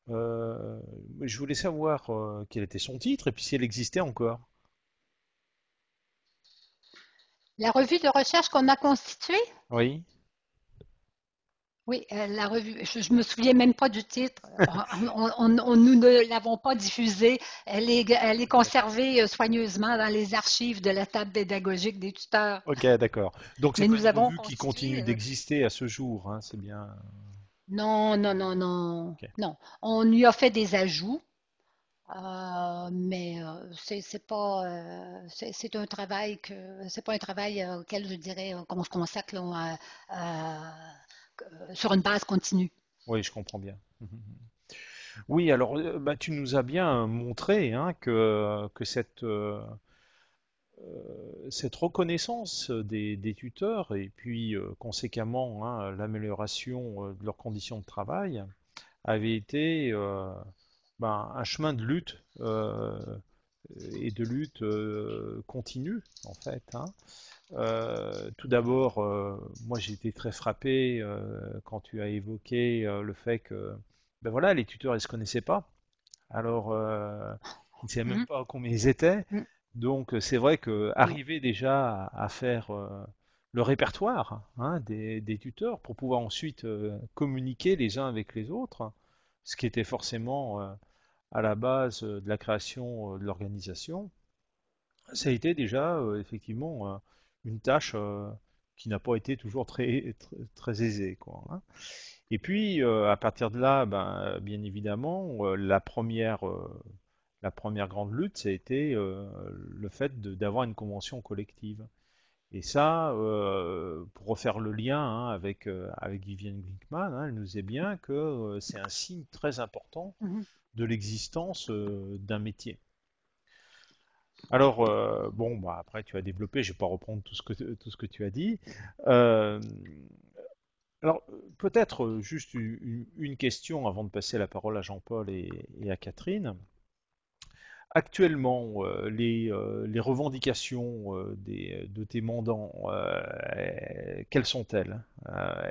Je voulais savoir quel était son titre et puis si elle existait encore. La revue de recherche qu'on a constituée, Oui. oui, la revue, je me souviens même pas du titre. Nous ne l'avons pas diffusée. Elle est conservée soigneusement dans les archives de la table pédagogique des tuteurs. Ok, d'accord. Donc c'est Mais pas nous une avons revue qui constitué. continue d'exister à ce jour, hein, c'est bien. Non, non, non, non, Ok. non. On y a fait des ajouts, mais c'est pas, c'est un travail c'est pas un travail auquel je dirais qu'on se consacre là, sur une base continue. Oui, je comprends bien. Oui, alors bah, tu nous as bien montré hein, que cette reconnaissance des tuteurs et puis conséquemment hein, l'amélioration de leurs conditions de travail avait été ben, un chemin de lutte et de lutte continue en fait. Hein. Tout d'abord, moi j'ai été très frappé quand tu as évoqué le fait que ben voilà, les tuteurs ils se connaissaient pas. Alors ils ne savaient même Mhm, pas combien ils étaient. mhm. Donc c'est vrai que Non. arriver déjà à faire le répertoire hein, des tuteurs pour pouvoir ensuite communiquer les uns avec les autres, ce qui était forcément à la base de la création de l'organisation, ça a été déjà effectivement une tâche qui n'a pas été toujours très aisée, quoi, hein. Et puis à partir de là, ben, bien évidemment, la première grande lutte, ça a été le fait d'avoir une convention collective. Et ça, pour refaire le lien hein, avec Viviane Glickman, hein, elle nous disait bien que c'est un signe très important Mhm. de l'existence d'un métier. Alors, bon, bah, après, tu as développé, je ne vais pas reprendre tout ce que tu as dit. Euh, alors, peut-être juste une question avant de passer la parole à Jean-Paul et à Catherine. Actuellement, les revendications de tes mandants, quelles sont-elles?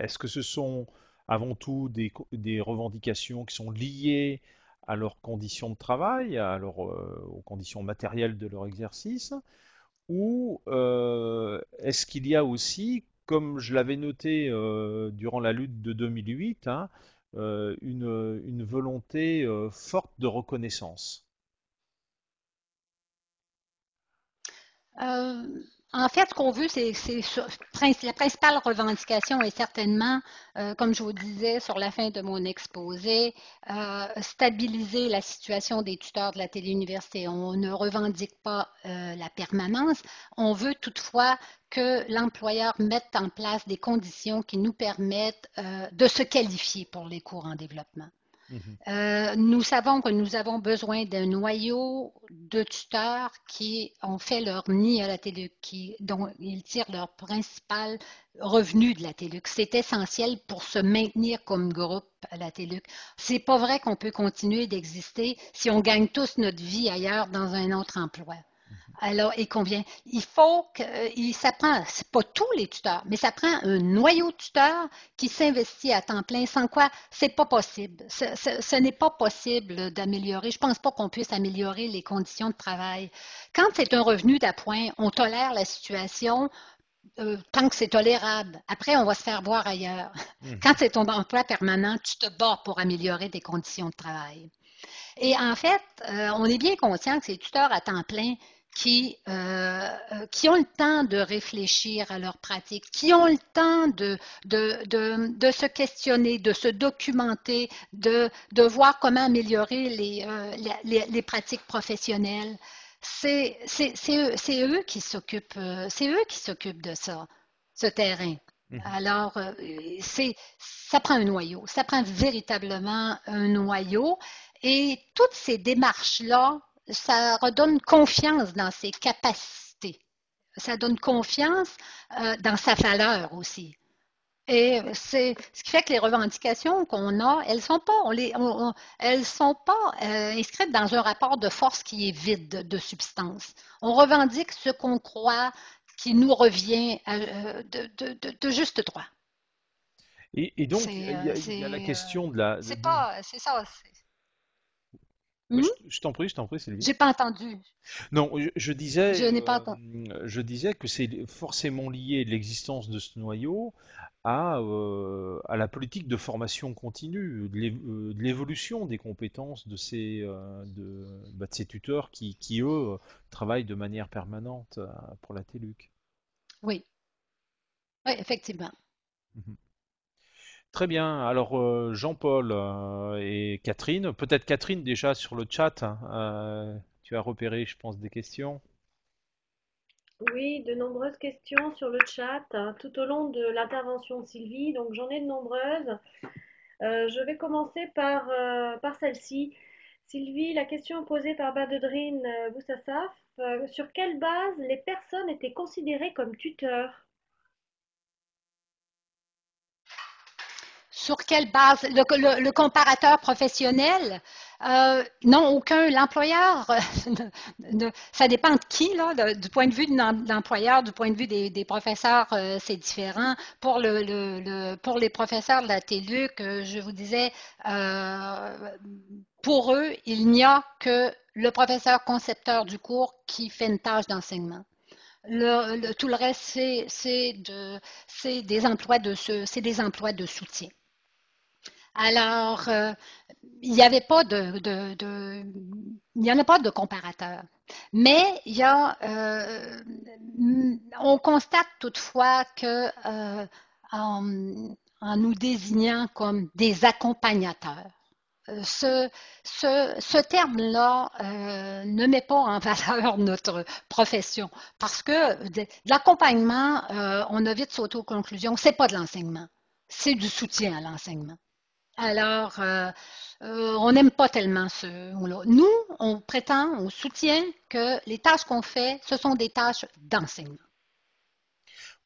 Est-ce que ce sont avant tout des revendications qui sont liées à leurs conditions de travail, aux conditions matérielles de leur exercice, ou est-ce qu'il y a aussi, comme je l'avais noté durant la lutte de 2008, hein, une volonté forte de reconnaissance? Euh, En fait, ce qu'on veut, la principale revendication est certainement, comme je vous disais sur la fin de mon exposé, stabiliser la situation des tuteurs de la téléuniversité. On ne revendique pas la permanence. On veut toutefois que l'employeur mette en place des conditions qui nous permettent de se qualifier pour les cours en développement. Mhm. Nous savons que nous avons besoin d'un noyau de tuteurs qui ont fait leur nid à la TELUC, dont ils tirent leur principal revenu de la TELUC. C'est essentiel pour se maintenir comme groupe à la TELUC. C'est pas vrai qu'on peut continuer d'exister si on gagne tous notre vie ailleurs dans un autre emploi. Alors, et combien? Il faut que, ça prend, c'est pas tous les tuteurs, mais ça prend un noyau de tuteurs qui s'investit à temps plein, sans quoi c'est pas possible. Ce n'est pas possible d'améliorer. Je pense pas qu'on puisse améliorer les conditions de travail. Quand c'est un revenu d'appoint, on tolère la situation tant que c'est tolérable. Après, on va se faire voir ailleurs. Quand Mhm. c'est ton emploi permanent, tu te bats pour améliorer tes conditions de travail. Et en fait, on est bien conscient que c'est les tuteurs à temps plein qui ont le temps de réfléchir à leur pratique, qui ont le temps de se questionner, de se documenter, de voir comment améliorer les pratiques professionnelles. C'est eux qui s'occupent, c'est eux qui s'occupent de ça, ce terrain. Mhm. Alors, ça prend un noyau, ça prend véritablement un noyau. Et toutes ces démarches-là, ça redonne confiance dans ses capacités. Ça donne confiance dans sa valeur aussi. Et c'est ce qui fait que les revendications qu'on a, elles sont pas, elles sont pas inscrites dans un rapport de force qui est vide de substance. On revendique ce qu'on croit qui nous revient de juste droit. Et donc, C'est, il y a la c'est, question de la... c'est pas, c'est ça. Oui, Hmm? je t'en prie, Sylvie. J'ai pas entendu. Non, Je n'ai pas entendu. je disais que c'est forcément lié l'existence de ce noyau à la politique de formation continue, de l'évolution des compétences de de ces tuteurs qui, eux, travaillent de manière permanente pour la TELUC. Oui, oui, effectivement. Mhm. Très bien. Alors, Jean-Paul et Catherine, peut-être Catherine déjà sur le chat, hein, tu as repéré, je pense, des questions. Oui, de nombreuses questions sur le chat tout au long de l'intervention de Sylvie. Donc j'en ai de nombreuses. Je vais commencer par celle-ci. Sylvie, la question posée par Badreddine Boussasaf, sur quelle base les personnes étaient considérées comme tuteurs? Sur quelle base? Le comparateur professionnel? Non, aucun. L'employeur, ça dépend de qui, là, du point de vue de l'employeur, du point de vue des professeurs, c'est différent. Pour les professeurs de la TELUC, je vous disais, euh, pour eux, il n'y a que le professeur concepteur du cours qui fait une tâche d'enseignement. Tout le reste, c'est des emplois de soutien. Alors, il n'y avait pas il n'y en a pas de comparateur. Mais on constate toutefois que en nous désignant comme des accompagnateurs, ce, ce terme-là ne met pas en valeur notre profession parce que de l'accompagnement, on a vite sauté aux conclusions, c'est pas de l'enseignement, c'est du soutien à l'enseignement. Alors, on n'aime pas tellement ce mot-là. Nous, on prétend, on soutient que les tâches qu'on fait, ce sont des tâches d'enseignement.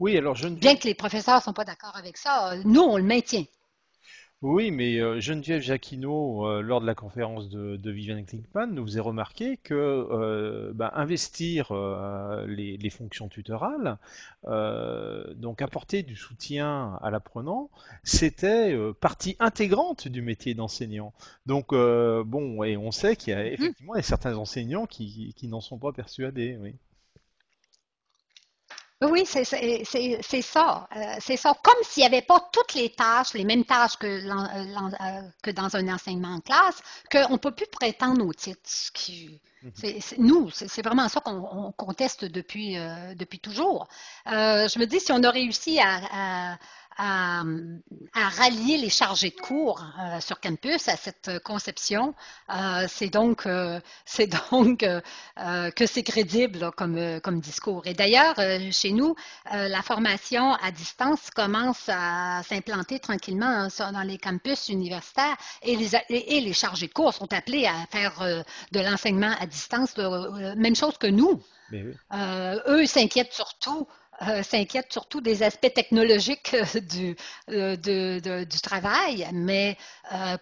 Oui, alors Bien Geneviève, que les professeurs ne sont pas d'accord avec ça, nous, on le maintient. oui, mais Geneviève Jacquinot, lors de la conférence de Viviane Klinkman, nous faisait remarquer que ben, investir les fonctions tutorales, donc apporter du soutien à l'apprenant, c'était partie intégrante du métier d'enseignant. Donc bon, et on sait qu'il y a Mhm. effectivement certains enseignants qui n'en sont pas persuadés, oui. Oui, c'est ça. C'est ça. Comme s'il n'y avait pas toutes les tâches, les mêmes tâches que dans un enseignement en classe, qu'on ne peut plus prétendre au titre. Mhm. Nous, c'est vraiment ça qu'on conteste depuis toujours. Je me dis, si on a réussi à, à rallier les chargés de cours sur campus à cette conception, c'est donc que c'est crédible là, comme discours. Et d'ailleurs, chez nous, la formation à distance commence à s'implanter tranquillement dans les campus universitaires et les chargés de cours sont appelés à faire de l'enseignement à distance, même chose que nous. Mais oui. Eux s'inquiètent surtout s'inquiètent surtout des aspects technologiques du travail, mais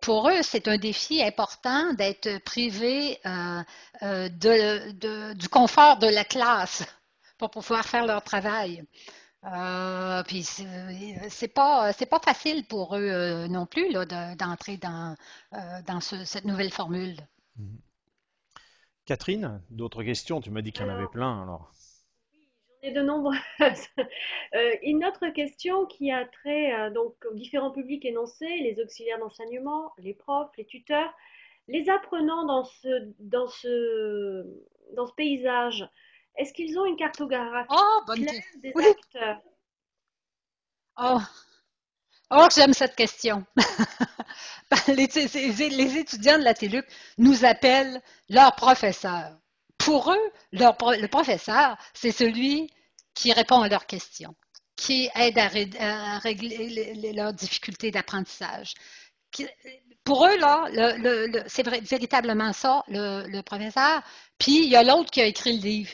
pour eux, c'est un défi important d'être privés du confort de la classe pour pouvoir faire leur travail. Puis c'est pas facile pour eux non plus là, d'entrer dans cette nouvelle formule. Mhm. Catherine, d'autres questions? Tu m'as dit qu'il y en avait Alors, plein, alors. j'en ai de nombreuses. Une autre question qui a trait donc aux différents publics énoncés, les auxiliaires d'enseignement, les profs, les tuteurs, les apprenants dans ce paysage. Est-ce qu'ils ont une cartographie Oh, bonne claire question. des Oui. acteurs? Oh, oh, j'aime cette question. Les étudiants de la TELUC nous appellent leur professeur. Pour eux, le professeur, c'est celui qui répond à leurs questions, qui aide à régler leurs difficultés d'apprentissage. Pour eux, là, c'est véritablement ça, le professeur. Puis, il y a l'autre qui a écrit le livre.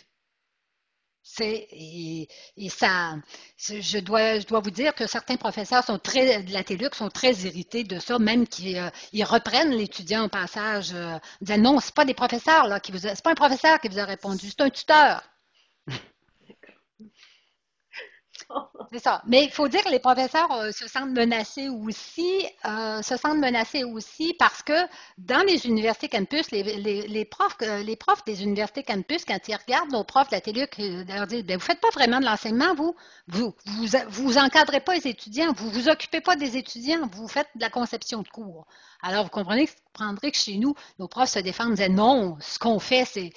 Et ça, je dois vous dire que certains professeurs de la TELUC sont très irrités de ça, même qu'ils ils reprennent l'étudiant au passage, disant non, c'est pas des professeurs là c'est pas un professeur qui vous a répondu, c'est un tuteur. C'est ça. Mais il faut dire que les professeurs se sentent menacés aussi parce que dans les universités campus, les profs des universités campus, quand ils regardent nos profs de la télé, ils leur disent, ben, vous faites pas vraiment de l'enseignement, vous encadrez pas les étudiants, vous vous occupez pas des étudiants, vous faites de la conception de cours. Alors, vous comprendrez que chez nous, nos profs se défendent, disaient non, ce qu'on fait, c'est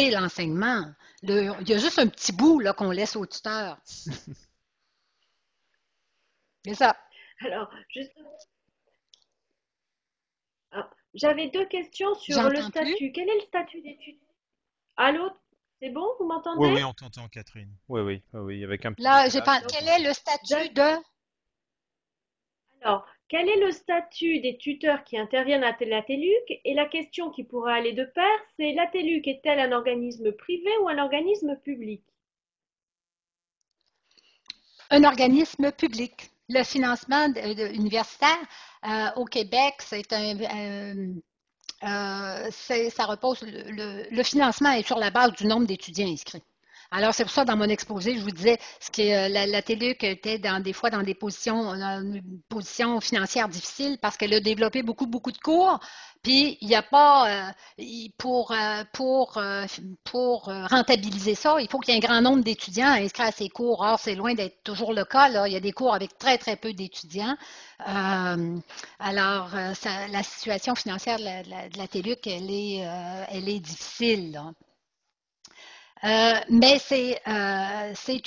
l'enseignement. Il y a juste un petit bout là qu'on laisse aux tuteurs. C'est ça. Alors, justement, j'avais deux questions sur le J'entends plus. statut. Quel est le statut des tuteurs? Allô? C'est bon? Vous Oui, m'entendez? oui, on t'entend, Catherine. Oui, oui, oui, oui, avec un petit Là, décalage, mais on quel est t'entend. le statut D'ac- de... Alors, quel est le statut des tuteurs qui interviennent à la TELUC? Et la question qui pourrait aller de pair, c'est la TELUC est-elle un organisme privé ou un organisme public? Un organisme public. Le financement universitaire au Québec, ça repose, le financement est sur la base du nombre d'étudiants inscrits. Alors, c'est pour ça, dans mon exposé, je vous disais la TELUC était des fois dans dans une position financière difficile parce qu'elle a développé beaucoup, beaucoup de cours. Puis, il n'y a pas, pour rentabiliser ça, il faut qu'il y ait un grand nombre d'étudiants inscrits à ces cours. Or, c'est loin d'être toujours le cas, là. Il y a des cours avec très, très peu d'étudiants. Euh, alors, la situation financière de la TELUC, elle est difficile, là. Mais c'est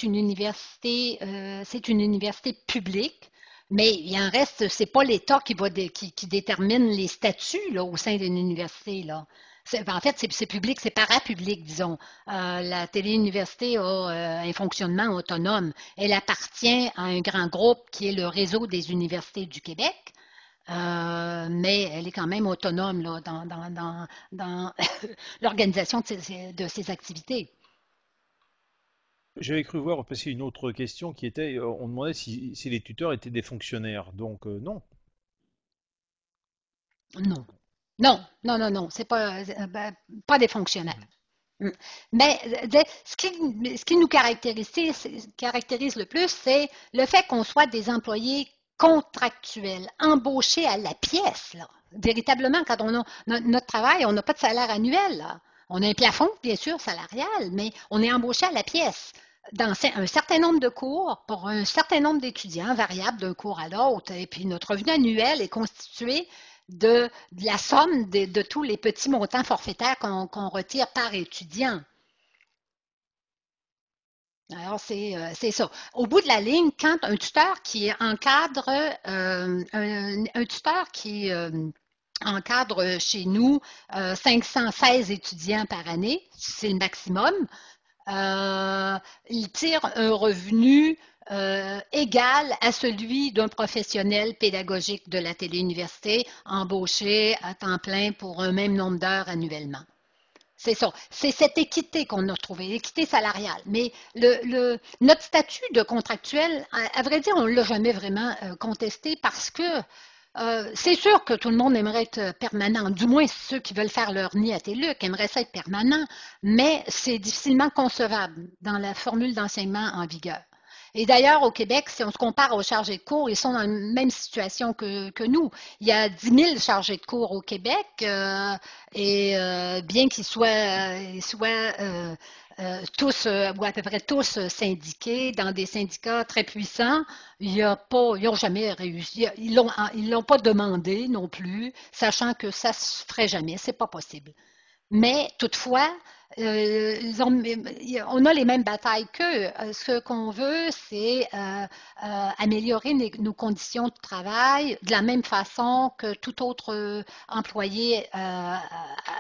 une université publique, mais il en reste, c'est pas l'État qui détermine les statuts là, au sein d'une université là. En fait, c'est public, c'est parapublic, disons. La téléuniversité a un fonctionnement autonome. Elle appartient à un grand groupe qui est le Réseau des universités du Québec. Mais elle est quand même autonome là, dans l'organisation de ses activités. J'avais cru voir passer une autre question qui était, on demandait si les tuteurs étaient des fonctionnaires. Donc, non. Non. Non, non, non, non, c'est pas des fonctionnaires. Mhm. Mm. Mais ce qui nous caractérise le plus, c'est le fait qu'on soit des employés contractuels, embauchés à la pièce, là. Véritablement, quand on a notre travail, on n'a pas de salaire annuel, là. On a un plafond, bien sûr, salarial, mais on est embauché à la pièce dans un certain nombre de cours pour un certain nombre d'étudiants, variable d'un cours à l'autre. Et puis, notre revenu annuel est constitué de la somme de tous les petits montants forfaitaires qu'on retire par étudiant. Alors, c'est ça. Au bout de la ligne, quand un tuteur qui encadre, un tuteur qui encadre chez nous 516 étudiants par année, c'est le maximum, il tire un revenu égal à celui d'un professionnel pédagogique de la téléuniversité embauché à temps plein pour un même nombre d'heures annuellement. C'est ça. C'est cette équité qu'on a trouvée, l'équité salariale. Mais notre statut de contractuel, à vrai dire, on ne l'a jamais vraiment contesté parce que c'est sûr que tout le monde aimerait être permanent, du moins ceux qui veulent faire leur nid à TELUC aimeraient ça être permanent, mais c'est difficilement concevable dans la formule d'enseignement en vigueur. Et d'ailleurs, au Québec, si on se compare aux chargés de cours, ils sont dans la même situation que nous. Il y a 10 000 chargés de cours au Québec et bien qu'ils soient tous, ou à peu près tous syndiqués dans des syndicats très puissants, ils n'ont jamais réussi, ils l'ont pas demandé non plus, sachant que ça se ferait jamais, c'est pas possible. Mais toutefois, on a les mêmes batailles qu'eux. Ce qu'on veut, c'est améliorer nos conditions de travail de la même façon que tout autre employé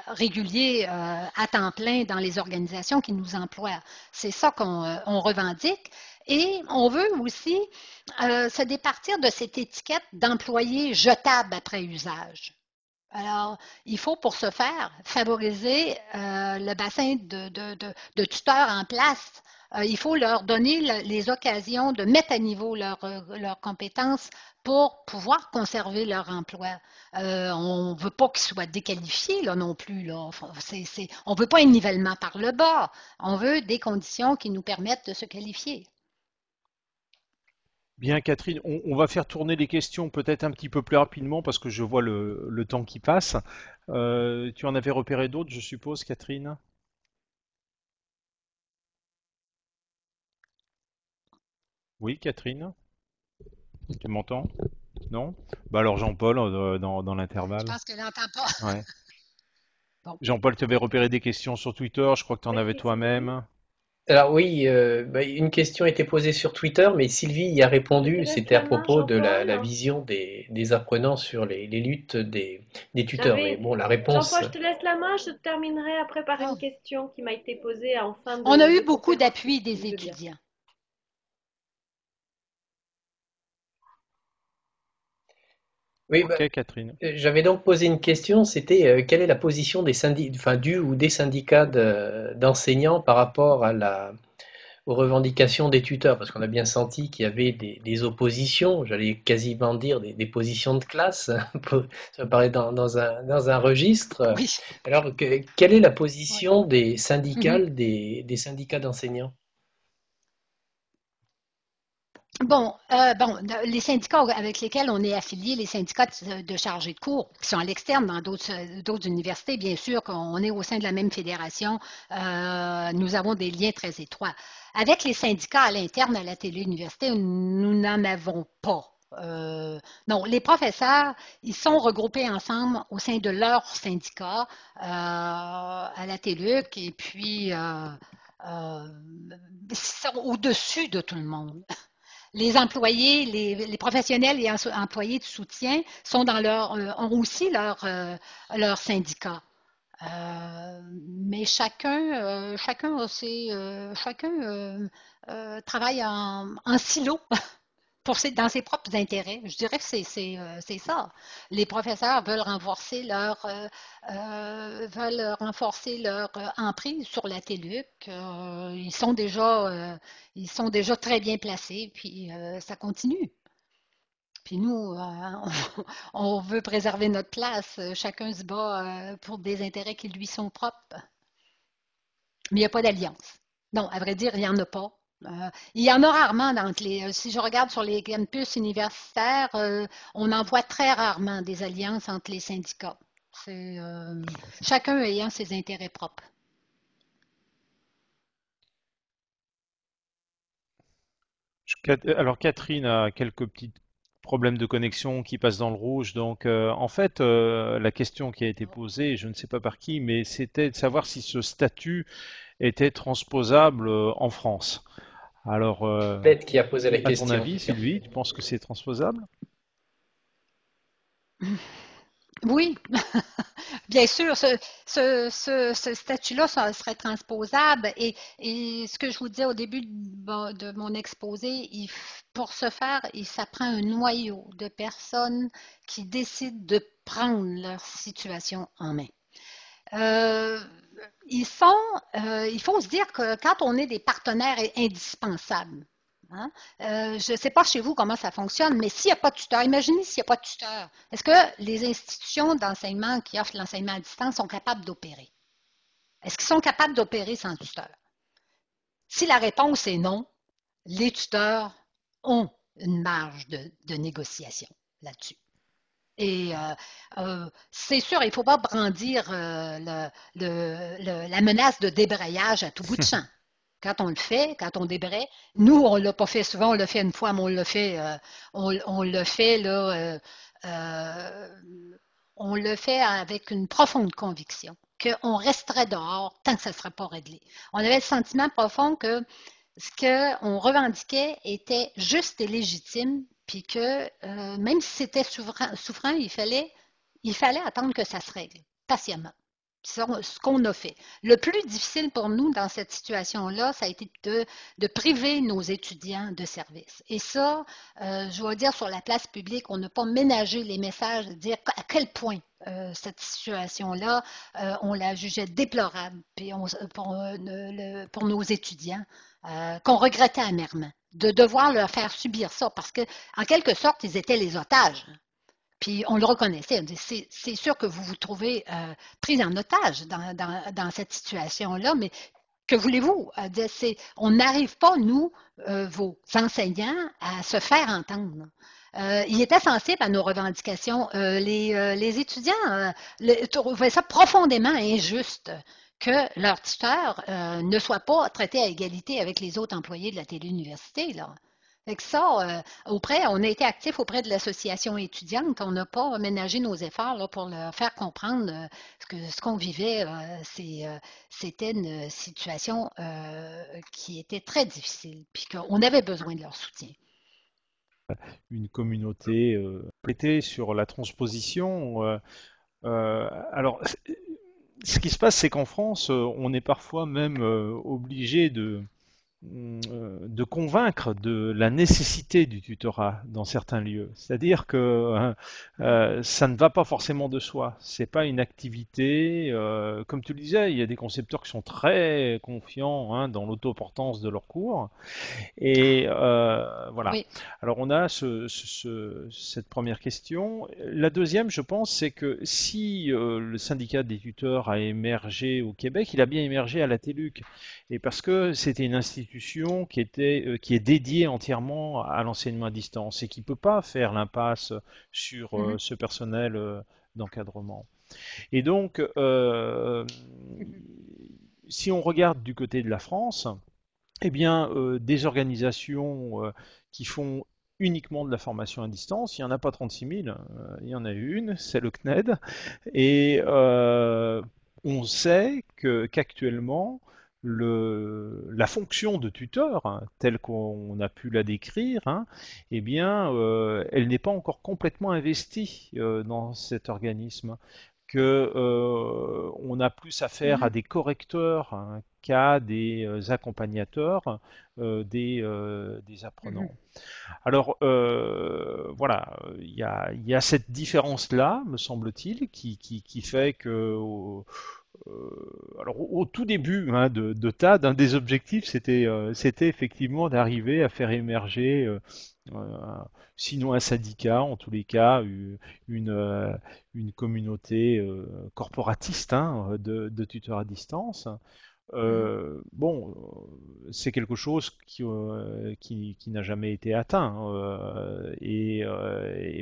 régulier à temps plein dans les organisations qui nous emploient. C'est ça qu'on revendique. Et on veut aussi se départir de cette étiquette d'employé jetable après usage. Alors, il faut pour ce faire favoriser le bassin de tuteurs en place. Il faut leur donner les occasions de mettre à niveau leurs compétences pour pouvoir conserver leur emploi. On ne veut pas qu'ils soient déqualifiés là, non plus. Là. On ne veut pas un nivellement par le bas. On veut des conditions qui nous permettent de se qualifier. Bien, Catherine, on va faire tourner les questions peut-être un petit peu plus rapidement parce que je vois le temps qui passe. Tu en avais repéré d'autres, je suppose, Catherine? Oui, Catherine, tu m'entends? Non? Bah alors Jean-Paul, dans Je l'intervalle. pense qu'elle n'entend pas. Ouais. Bon. Jean-Paul, tu avais repéré des questions sur Twitter, je crois que tu en Oui, avais c'est Sylvie. toi-même. Alors oui, une question a été posée sur Twitter, mais Sylvie y a Je te répondu. laisse C'était à la main, propos de la Jean-Paul. vision des apprenants sur les luttes des tuteurs. Mais J'avais... bon, la réponse, Jean-Paul, je te laisse la main. Je terminerai après par Oh. une question qui m'a été posée en fin On a de eu beaucoup conférence, d'appui si tu des veux bien. étudiants. oui, bah, Ok, Catherine. j'avais donc posé une question. C'était quelle est la position des enfin, du ou des syndicats d'enseignants par rapport à aux revendications des tuteurs, parce qu'on a bien senti qu'il y avait des oppositions, j'allais quasiment dire des positions de classe, ça me paraît dans un registre. Oui. Alors, quelle est la Oui. position des Mhm. syndicales, des syndicats d'enseignants? Bon, les syndicats avec lesquels on est affilié, les syndicats de chargés de cours, qui sont à l'externe dans d'autres universités, bien sûr qu'on est au sein de la même fédération, nous avons des liens très étroits. Avec les syndicats à l'interne à la télé-université, nous n'en avons pas. Non, les professeurs, ils sont regroupés ensemble au sein de leur syndicat à la TELUC et puis ils sont au-dessus de tout le monde. Les employés, les professionnels et employés de soutien sont ont aussi leur syndicat. Mais chacun travaille en silo dans ses propres intérêts. Je dirais que c'est ça. Les professeurs veulent renforcer leur emprise sur la TELUC. Ils sont déjà très bien placés, puis ça continue. Puis nous, on veut préserver notre place. Chacun se bat pour des intérêts qui lui sont propres. Mais il n'y a pas d'alliance. Non, à vrai dire, il n'y en a pas. Il y en a rarement si je regarde sur les campus universitaires, on en voit très rarement des alliances entre les syndicats. C'est chacun ayant ses intérêts propres. Alors Catherine a quelques petits problèmes de connexion qui passent dans le rouge. Donc en fait, la question qui a été posée, je ne sais pas par qui, mais c'était de savoir si ce statut était transposable en France. Alors, Bête qui a posé la à ton question. avis, Sylvie, tu penses que c'est transposable? Oui, bien sûr, ce statut-là serait transposable et ce que je vous disais au début de mon exposé, pour ce faire, ça prend un noyau de personnes qui décident de prendre leur situation en main. Euh, il faut se dire que quand on est des partenaires indispensables, hein, je ne sais pas chez vous comment ça fonctionne, mais s'il n'y a pas de tuteur, imaginez s'il n'y a pas de tuteur, est-ce que les institutions d'enseignement qui offrent l'enseignement à distance sont capables d'opérer? Est-ce qu'ils sont capables d'opérer sans tuteur? Si la réponse est non, les tuteurs ont une marge de négociation là-dessus. Et c'est sûr, il ne faut pas brandir la menace de débrayage à tout bout de champ. Quand on le fait, quand on débraye, nous, on ne l'a pas fait souvent, on l'a fait une fois, mais on le fait là, on le fait avec une profonde conviction qu'on resterait dehors tant que ça ne serait pas réglé. On avait le sentiment profond que ce qu'on revendiquait était juste et légitime, puis que même si c'était souffrant, il fallait attendre que ça se règle, patiemment. C'est ce qu'on a fait. Le plus difficile pour nous dans cette situation-là, ça a été de priver nos étudiants de services. Et ça, je dois dire, sur la place publique, on n'a pas ménagé les messages, de dire à quel point cette situation-là, on la jugeait déplorable puis pour nos étudiants, qu'on regrettait amèrement de devoir leur faire subir ça, parce que en quelque sorte, ils étaient les otages. Puis on le reconnaissait. C'est sûr que vous vous trouvez pris en otage dans cette situation-là, mais que voulez-vous? On n'arrive pas, nous, vos enseignants, à se faire entendre. Il était sensible à nos revendications. Les étudiants trouvaient ça profondément injuste que leur tuteur ne soit pas traité à égalité avec les autres employés de la téléuniversité, là. Avec ça, on a été actifs auprès de l'association étudiante. On n'a pas ménagé nos efforts là, pour leur faire comprendre ce qu'on vivait. C'était une situation qui était très difficile, puis qu'on avait besoin de leur soutien. Une communauté pétée sur la transposition. Alors, ce qui se passe, c'est qu'en France, on est parfois même obligé de convaincre de la nécessité du tutorat dans certains lieux. C'est-à-dire que ça ne va pas forcément de soi. C'est pas une activité. Comme tu le disais, il y a des concepteurs qui sont très confiants hein, dans l'autoportance de leurs cours. Et voilà. Oui. Alors on a cette première question. La deuxième, je pense, c'est que si le syndicat des tuteurs a émergé au Québec, il a bien émergé à la TÉLUQ. Et parce que c'était une institution qui est dédiée entièrement à l'enseignement à distance et qui ne peut pas faire l'impasse sur ce personnel d'encadrement. Et donc, si on regarde du côté de la France, eh bien, des organisations qui font uniquement de la formation à distance, il n'y en a pas 36 000, il y en a une, c'est le CNED, et on sait qu'actuellement, la fonction de tuteur, hein, telle qu'on a pu la décrire, hein, eh bien, elle n'est pas encore complètement investie dans cet organisme. On a plus affaire à des correcteurs hein, qu'à des accompagnateurs des apprenants. Alors voilà, il y a cette différence-là, me semble-t-il, qui fait que alors au tout début hein, de TAD, un des objectifs c'était effectivement d'arriver à faire émerger sinon un syndicat, en tous les cas une communauté corporatiste hein, de tuteurs à distance. Bon, c'est quelque chose qui n'a jamais été atteint et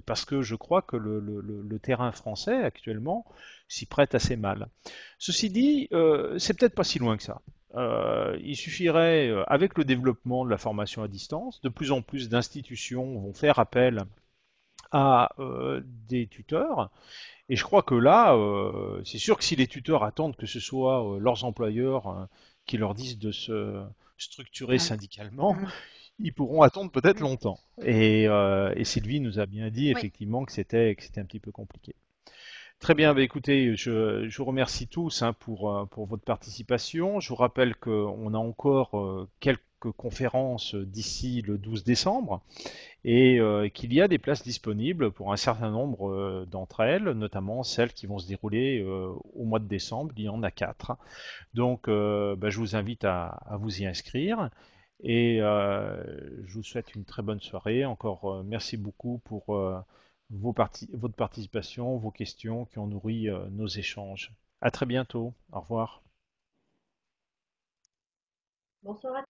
parce que je crois que le terrain français actuellement s'y prête assez mal. Ceci dit, c'est peut-être pas si loin que ça. Il suffirait, avec le développement de la formation à distance, de plus en plus d'institutions vont faire appel à des tuteurs. Et je crois que là, c'est sûr que si les tuteurs attendent que ce soit leurs employeurs qui leur disent de se structurer syndicalement, ils pourront attendre peut-être longtemps. Et Sylvie nous a bien dit effectivement que c'était un petit peu compliqué. Très bien, bah écoutez, je vous remercie tous hein, pour votre participation. Je vous rappelle qu'on a encore conférences d'ici le 12 décembre et qu'il y a des places disponibles pour un certain nombre d'entre elles, notamment celles qui vont se dérouler au mois de décembre. Il y en a 4. Donc, je vous invite à vous y inscrire. Et je vous souhaite une très bonne soirée. Encore merci beaucoup pour votre participation, vos questions qui ont nourri nos échanges. À très bientôt. Au revoir. Bonsoir à